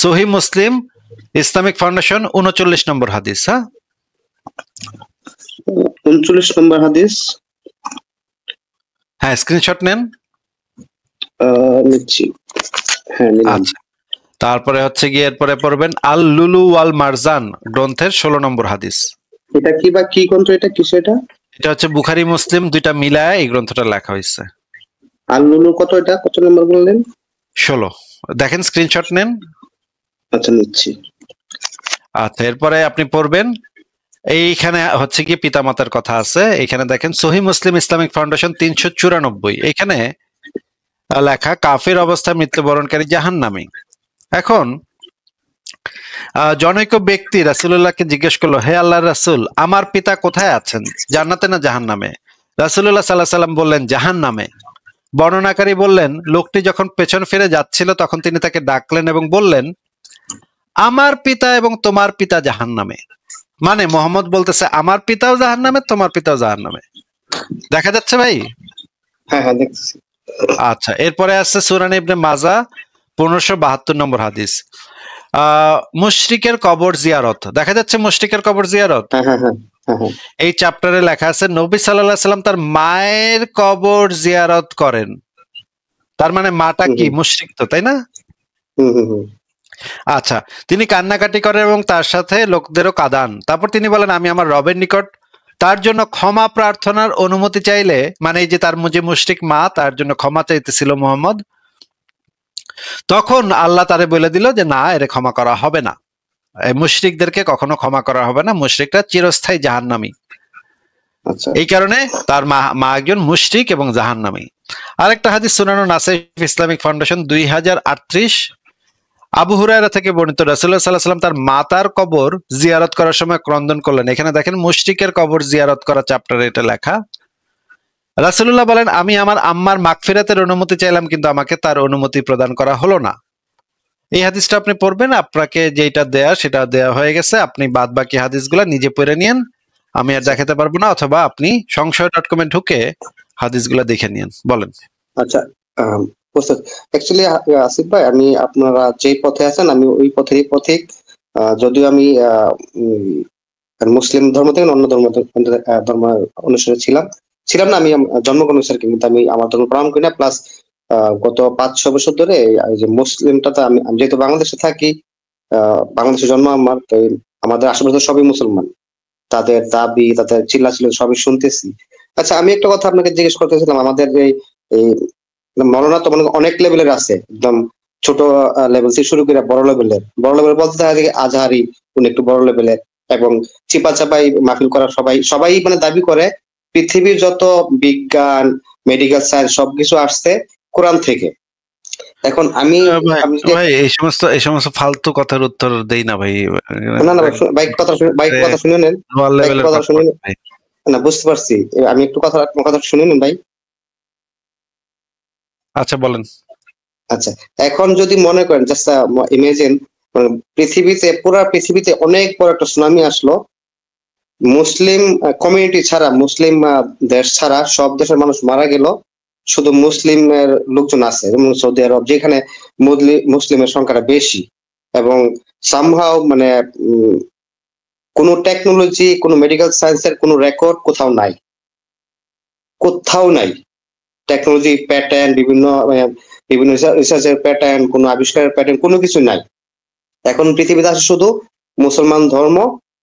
সহিহ মুসলিম ইসলামিক ফাউন্ডেশন 39 নম্বর হাদিস। হ্যাঁ, 39 নম্বর হাদিস। হ্যাঁ, স্ক্রিনশট নেন। নিচ্ছি। হ্যাঁ, নিলাম। আচ্ছা, তারপরে হচ্ছে গিয়ে এরপরে পড়বেন আল লুলু ওয়াল মারজান গ্রন্থের 16 নম্বর হাদিস। এটা কি বা কি গ্রন্থ, এটা কিসে? এটা হচ্ছে বুখারী মুসলিম দুইটা মিলায় এই গ্রন্থটা লেখা হয়েছে। আল লুলু কত, এটা কত নম্বর বললেন? 16। দেখেন, স্ক্রিনশট নেন। আচ্ছা, নিচ্ছি। আচ্ছা, এরপরে আপনি পড়বেন, এইখানে হচ্ছে কি পিতামাতার কথা আছে। এখানে দেখেন সহিহ মুসলিম ইসলামিক ফাউন্ডেশন 394, এখানে লেখা কাফির অবস্থায় মৃত্যুবরণকারী জাহান্নামী। এখন জনৈক ব্যক্তি রাসূলুল্লাহকে জিজ্ঞেস করলো, হে আল্লাহর রাসূল, আমার পিতা কোথায় আছেন, জান্নাতে না জাহান্নামে? রাসূলুল্লাহ সাল্লাল্লাহু আলাইহি ওয়াসাল্লাম বললেন, জাহান্নামে। বর্ণনাকারী বললেন, লোকটি যখন পেছন ফিরে যাচ্ছিল তখন তিনি তাকে ডাকলেন এবং বললেন, আমার পিতা এবং তোমার পিতা জাহান্নামে। মানে মোহাম্মদ বলতেছে আমার পিতাও জাহান্নামে, তোমার পিতাও জাহান্নামে। দেখা যাচ্ছে ভাই? হ্যাঁ, হ্যাঁ, দেখতেছি। আচ্ছা, এরপরে আছে সুনান ইবনে মাজাহ 1572 নম্বর হাদিস। মুশরিকের কবর জিয়ারত। দেখা যাচ্ছে মুশরিকের কবর জিয়ারত? এই চ্যাপ্টারে লেখা আছে নবী সাল্লাল্লাহু আলাইহি সাল্লাম তার মায়ের কবর জিয়ারত করেন। তার মানে মাটা কি মুশরিক তো, তাই না? আচ্ছা, তিনি কান্নাকাটি করেন এবং তার সাথে লোকদেরও কাঁদান। তারপর তিনি বলেন, আমি আমার রবের নিকট তার জন্য ক্ষমা প্রার্থনার অনুমতি চাইলে, মানে এই যে তার যে মুশরিক মা, তার জন্য ক্ষমা চাইতেছিল মোহাম্মদ, তখন আল্লাহ তারে বলে দিল যে না, এর ক্ষমা করা হবে না, মুশরিকদেরকে কখনো ক্ষমা করা হবে না, মুশরিকরা চিরস্থায়ী জাহান্নামী। এই কারণে তার মা একজন মুশরিক এবং জাহান্নামী। আরেকটা হাদিস সুনান নাসাঈ ইসলামিক ফাউন্ডেশন 2038, আবু হুরায়রা থেকে বর্ণিত, রাসূলুল্লাহ সাল্লাল্লাহু আলাইহি ওয়াসাল্লাম তার মাতার কবর জিয়ারত করার সময় ক্রন্দন করলেন। এখানে দেখেন মুশরিকের কবর জিয়ারত করা চ্যাপ্টারে এটা লেখা। রাসূলুল্লাহ বলেন, আমি আমার আম্মার মাগফিরাতের অনুমতি চাইলাম কিন্তু আমাকে তার অনুমতি প্রদান করা হলো না। এই হাদিসটা আপনি পড়বেন, আপনাকে যেটা দেয়া সেটা দেয়া হয়ে গেছে, আপনি বাদ বাকি হাদিসগুলা নিজে পড়ে নিয়েন, আমি আর দেখাতে পারবো না, অথবা আপনি সংশয়.com এ ঢুকে হাদিসগুলা দেখে নিয়েন। বলেন। আচ্ছা, অ্যাকচুয়ালি আসিফ ভাই, আমি আপনারা যে পথে আছেন আমি ওই পথেরই পথিক। যদিও আমি মুসলিম ধর্ম থেকে অন্য ধর্ম অনুসারে ছিলাম না, আমি জন্মগ্রহণ অনুসারে, কিন্তু আমি আমার ধর্ম পালন করি না। প্লাস গত 5-6 বছর ধরে এই যে মুসলিমটাতে আমি যেহেতু বাংলাদেশে থাকি, বাংলাদেশে জন্ম আমার, তো আমাদের আশেপাশে সবই মুসলমান, তাদের দাবি তাদের চিল্লাচিল্লি সবই শুনতেছি। আচ্ছা, আমি একটা কথা আপনাকে জিজ্ঞেস করতেছিলাম, আমাদের যে এই মৌলানা তো মানে অনেক লেভেলের আছে, একদম ছোট লেভেল থেকে শুরু করে বড় লেভেল বলতে দেখা যায় আজহারি উনি একটু বড় লেভেলের, এবং চিপা চাপাই মাহফিল করা সবাই মানে দাবি করে পৃথিবীর যত বিজ্ঞান মেডিকেল সায়েন্স সবকিছু আসছে কোরআন থেকে। এখন আমি ভাই আমি যদি ভাই এই সমস্ত ফালতু কথার উত্তর দেই না ভাই। না না বাইক কথা শুনে নেন, লোয়ার বাইক লেভেলের কথা কথা শুনে বলেন নেন। ভাই। না, বুঝতে পারছি, আমি একটু কথা শুনে নেন ভাই। আচ্ছা বলেন। আচ্ছা, এখন যদি মনে করেন জাস্ট ইমেজিন, পুরা পৃথিবীতে অনেক বড় একটা সুনামি আসলো, মুসলিম কমিউনিটি ছাড়া, মুসলিম দেশ ছাড়া সব দেশের মানুষ মারা গেল, শুধু মুসলিমের লোকজন আছে, যেমন সৌদি আরব, যেখানে মুসলিমের সংখ্যাটা বেশি, এবং সামহাও মানে কোনো টেকনোলজি কোনো মেডিকেল সায়েন্সের কোনো রেকর্ড কোথাও নাই। টেকনোলজি প্যাটার্ন বিভিন্ন রিসার্চের প্যাটার্ন, কোনো আবিষ্কারের প্যাটার্ন কোনো কিছু নাই। এখন পৃথিবীতে আছে শুধু মুসলমান ধর্ম,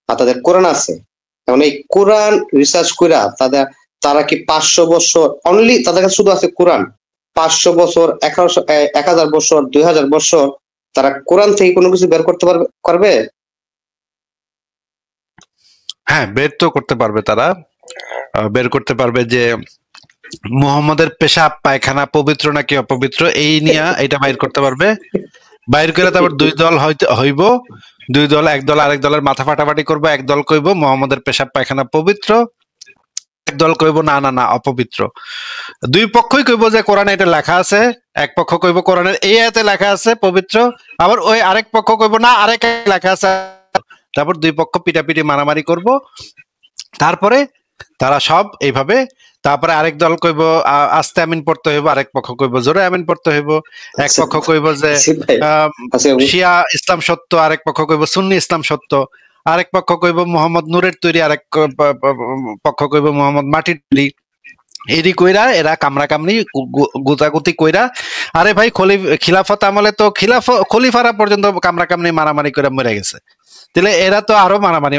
আর তাদের কোরআন আছে। এখন এই কোরআন রিসার্চ কইরা তারা কি 500 বছর অনলি তাদের কাছে শুধু আছে কোরআন, 500 বছর 1000 বছর 2000 বছর তারা কোরআন থেকে কোনো কিছু বের করতে পারবে? হ্যাঁ, বের তো করতে পারবে তারা। বের করতে পারবে যে মুহাম্মদের পেশাব পায়খানা পবিত্র নাকি অপবিত্র, এই নিয়ে এটা বাইর করতে পারবে। বাইর করে তারপর দুই দল হইব, দুই দল, এক দল আরেক দলের মাথা ফাটাফাটি করবো। এক দল কইব মুহাম্মদের পেশাব পায়খানা পবিত্র, এক দল কইব না না না অপবিত্র। দুই পক্ষই কইব যে কোরআনে এটা লেখা আছে, এক পক্ষ কইব কোরআনের এই আয়াতে লেখা আছে পবিত্র, আবার ওই আরেক পক্ষ কইব না আরেক লেখা আছে। তারপর দুই পক্ষ পিটাপিটি মারামারি করব, তারপরে তারা সব এইভাবে, তারপরে আরেক দল কইব আস্তে আমিন পড়তে হইব, আরেক পক্ষ কইব জোরে আমিন পড়তে হইব। এক পক্ষ কইব যে শিয়া ইসলাম সত্য, আরেক পক্ষ কইব সুন্নি ইসলাম সত্য, আরেক পক্ষ কইব মোহাম্মদ নূরের তৈরি, আরেক পক্ষ কইব মোহাম্মদ মাটির তৈরি। এরি কইরা এরা কামড়াকামড়ি গুতাগুতি কইরা, আরে ভাই খিলাফত আমলে তো খলিফারা পর্যন্ত কামড়াকামড়ি মারামারি করে মরে গেছে, তাহলে এরা তো আরো মারামারি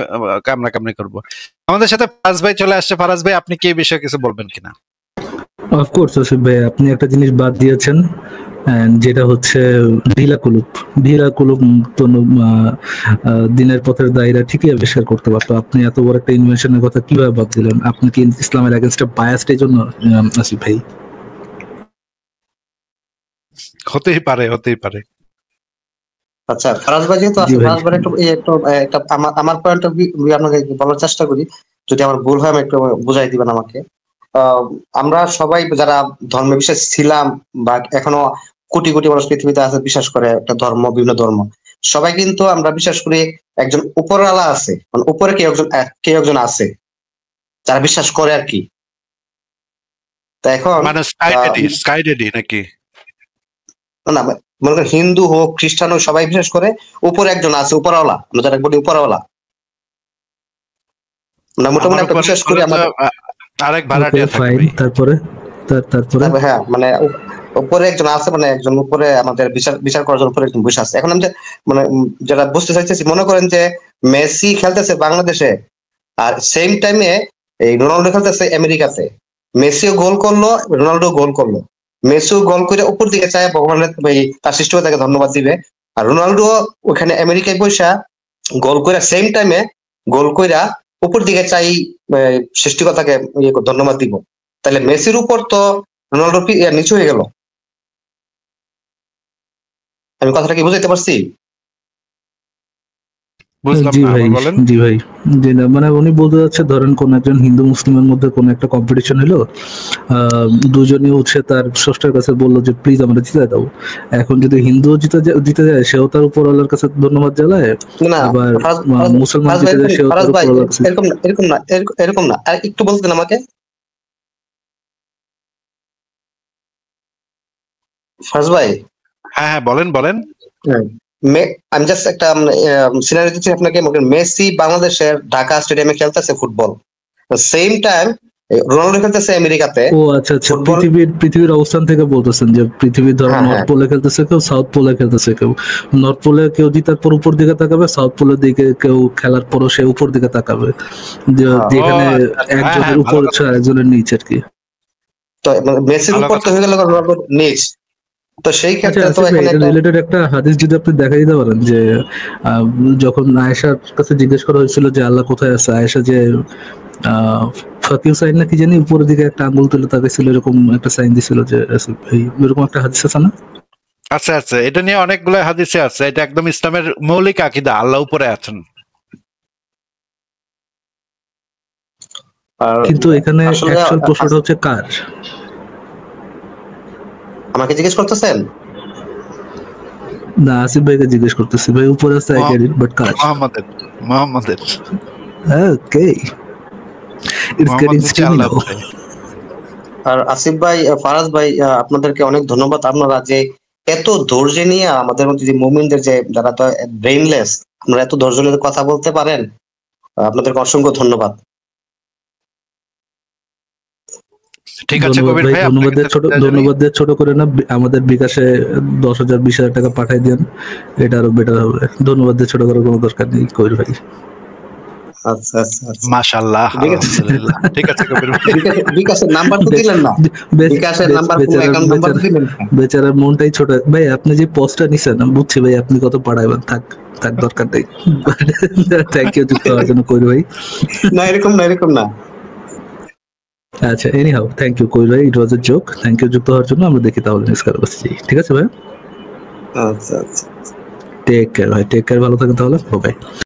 কামড়াকামড়ি করবো। আমাদের সাথে ফারাজ ভাই চলে আসছে। ফারাজ ভাই, আপনি কি এই বিষয়ে কিছু বলবেন কিনা? অফকোর্স আসিফ ভাই, আপনি একটা জিনিস বাদ দিয়েছেন, যেটা হচ্ছে ঢিলা কুলুপ তো দিনের পথের দায়রা ঠিকই আবিষ্কার করতে পারতো। আপনি এত বড় একটা ইনভেনশনের কথা কিভাবে বাদ দিলেন? আপনি কি ইসলামের এগেইনস্টে বায়াসড এই জন্য আসিফ ভাই? হতেই পারে। আচ্ছা, ফারাজ ভাই যেহেতু আছে, ফারাজ ভাই একটু আমার পয়েন্ট অফ ভিউ আপনাকে বলার চেষ্টা করি, যদি আমার ভুল হয় আমি একটু বুঝাই দিবেন আমাকে। আমরা সবাই যারা ধর্মে বিশ্বাস ছিলাম বা এখনো কোটি কোটি মানুষ পৃথিবীতে আছে বিশ্বাস করে একটা ধর্ম, বিভিন্ন ধর্ম, সবাই কিন্তু আমরা বিশ্বাস করি একজন উপরওয়ালা আছে, মানে উপরে কেউ একজন আছে যারা বিশ্বাস করে আর কি। তা এখন মানে স্কাই ডেডি নাকি? না, মনে করেন হিন্দু হোক খ্রিস্টান হোক সবাই বিশ্বাস করে উপরে একজন আছে, উপরওয়ালা, আমরা যারা বলি উপরওয়ালা, আমরা মোটামুটি একটা বিশ্বাস করি। আরেক ভাড়াটে আছে তারপরে হ্যাঁ, মানে উপরে একজন আছে, মানে একজন উপরে আমাদের বিচার করার জন্য উপরে একজন বসে আছে। এখন আমি মানে যারা বুঝতে চাইতেছি, মনে করেন যে মেসি খেলতেছে বাংলাদেশে, আর সেম টাইমে এই রোনাল্ডো খেলতেছে আমেরিকাতে। মেসিও গোল করলো, রোনাল্ডো গোল করলো। মেসিও গোল করে উপর দিকে চায় ভগবানের তার সৃষ্টিকর্তাকে ধন্যবাদ দিবে, আর রোনাল্ডো ওখানে আমেরিকায় বসে গোল করে সেম টাইমে গোল কইরা উপর দিকে চাই সৃষ্টিকর্তাকে ধন্যবাদ দিব। তাহলে মেসির উপর তো রোনাল্ডো নিচু হয়ে গেল। আমি কথাটা কি বুঝাইতে পারছি? বুঝলাম জি না, ভাই, আবার বলেন। জি ভাই, জি না মানে উনি বলতে যাচ্ছে ধরেন কোন একজন হিন্দু মুসলিমের মধ্যে কোন একটা কম্পিটিশন হলো, দুজনই উঠে তার স্রষ্টার কাছে বললো যে প্লিজ আমরা জিতে দাও। এখন যদি হিন্দু জিতে যায় সেও তার উপরওয়ালার কাছে ধন্যবাদ জানায়, না আবার মুসলমান ফারাজ ভাই, জিতে যায় সেও ফারাজ তার ভাই উপরওয়ালার কাছে। এরকম না, এরকম না, এরকম না, আর একটু বলতেন আমাকে ফারাজ ভাই। হ্যাঁ হ্যাঁ, বলেন বলেন। আমি জাস্ট একটা সিনারি দিচ্ছি আপনাকে। মেসি বাংলাদেশের ঢাকা স্টেডিয়ামে খেলতেছে ফুটবল, সেম টাইম রোনাল্ডো খেলতেছে আমেরিকাতে ও আচ্ছা আচ্ছা, ফুটবল। পৃথিবীর অবস্থান থেকে বলতেছেন যে পৃথিবীর ধরেন হ্যাঁ নর্থ হ্যাঁ পোলে খেলতেছে কেউ, সাউথ পোলে খেলতেছে কেউ। নর্থ পোলে কেউ জিতার পর উপর দিকে তাকাবে, সাউথ পোলের দিকে কেউ খেলার পরও সে উপর দিকে তাকাবে, হ্যাঁ। ও যেখানে আচ্ছা আচ্ছা, হ্যাঁ একজনের হ্যাঁ, উপর ভালো হচ্ছে কথা। একজনের নিচ আর কি। তো মেসির ভালো উপর কথা তো হয়ে গেল বলছেন। রোনাল্ডোর নিচ। তো সেই আচ্ছা ক্ষেত্রে তো আসিফ ভাই, এখানে এটা একটা রিলেটেড একটা হাদিস যদি আপনি দেখাই দিতে পারেন যে আহ, যখন আয়েশার কাছে জিজ্ঞেস করা হয়েছিল যে আল্লাহ কোথায় আছে, আয়েশা যে ফাকিউ সাইন না কি জানি উপরের দিকে একটা আঙ্গুল তুলে তাকাইছিল, এরকম একটা সাইন দিছিল যে আসিফ ভাই, এরকম একটা হাদিস আছে না? আচ্ছা আচ্ছা, এটা নিয়ে অনেকগুলো হাদিসে আছে, এটা একদম ইসলামের মৌলিক আকীদা, আল্লাহ উপরে আছেন। আর কিন্তু এখানে আসলে অ্যাকচুয়াল প্রশ্নটা হচ্ছে কার? আমাকে জিজ্ঞেস করতেছেন। না, আসিফ ভাইকে জিজ্ঞেস করতেছি, ভাই উপরে আছে আই গেট ইট, বাট কার? মোহাম্মদের মোহাম্মদের ওকে, ইটস মোহাম্মদ গেটিং হচ্ছে স্টিমি আল্লাহ নাও। আর আসিফ ভাই, ফারাজ ভাই, আপনাদেরকে অনেক ধন্যবাদ। আপনারা যে এত ধৈর্য নিয়ে আমাদের মধ্যে যে মুমিনদের যে যারা তো ব্রেইনলেস, আপনারা এত ধৈর্য নিয়ে কথা বলতে পারেন, আপনাদেরকে অসংখ্য ধন্যবাদ। ঠিক আছে ধন্যবাদ কবির ভাই, ভাই, ধন্যবাদ আপনাকে দিয়ে ছোট, ধন্যবাদ দিয়ে ছোট করে না, আমাদের বিকাশে 10,000 20,000 টাকা পাঠাই দেন, এটা আরো বেটার হবে। ধন্যবাদ দিয়ে ছোট করার কোনো দরকার নেই কবির ভাই। আচ্ছা আচ্ছা আচ্ছা, মাশাআল্লাহ, ঠিক আছে। আলহামদুলিল্লাহ। ঠিক আছে কবির ভাই। বিকাশের নাম্বার তো দিলেন না, বিকাশের নাম্বার কোনো অ্যাকাউন্ট নাম্বার তো দিলেন না। বেচারার মনটাই ছোট ভাই। আপনি যে পোস্টটা নিছেন আমি বুঝছি ভাই, আপনি কত পাঠাইবেন, থাক থাক, দরকার নেই। থ্যাংক ইউ যুক্ত হওয়ার জন্য কবির ভাই। না এরকম না, এরকম না। আচ্ছা, এনি হাউ, থ্যাংক ইউ কবির ভাই, ইট ওয়াজ এ জোক। থ্যাংক ইউ যুক্ত হওয়ার জন্য। আমরা দেখি তাহলে নেক্সট কারো কাছে যাই, ঠিক আছে ভাই? আচ্ছা আচ্ছা। টেক কেয়ার ভাই, টেক কেয়ার, ভালো থাকেন তাহলে, বাই।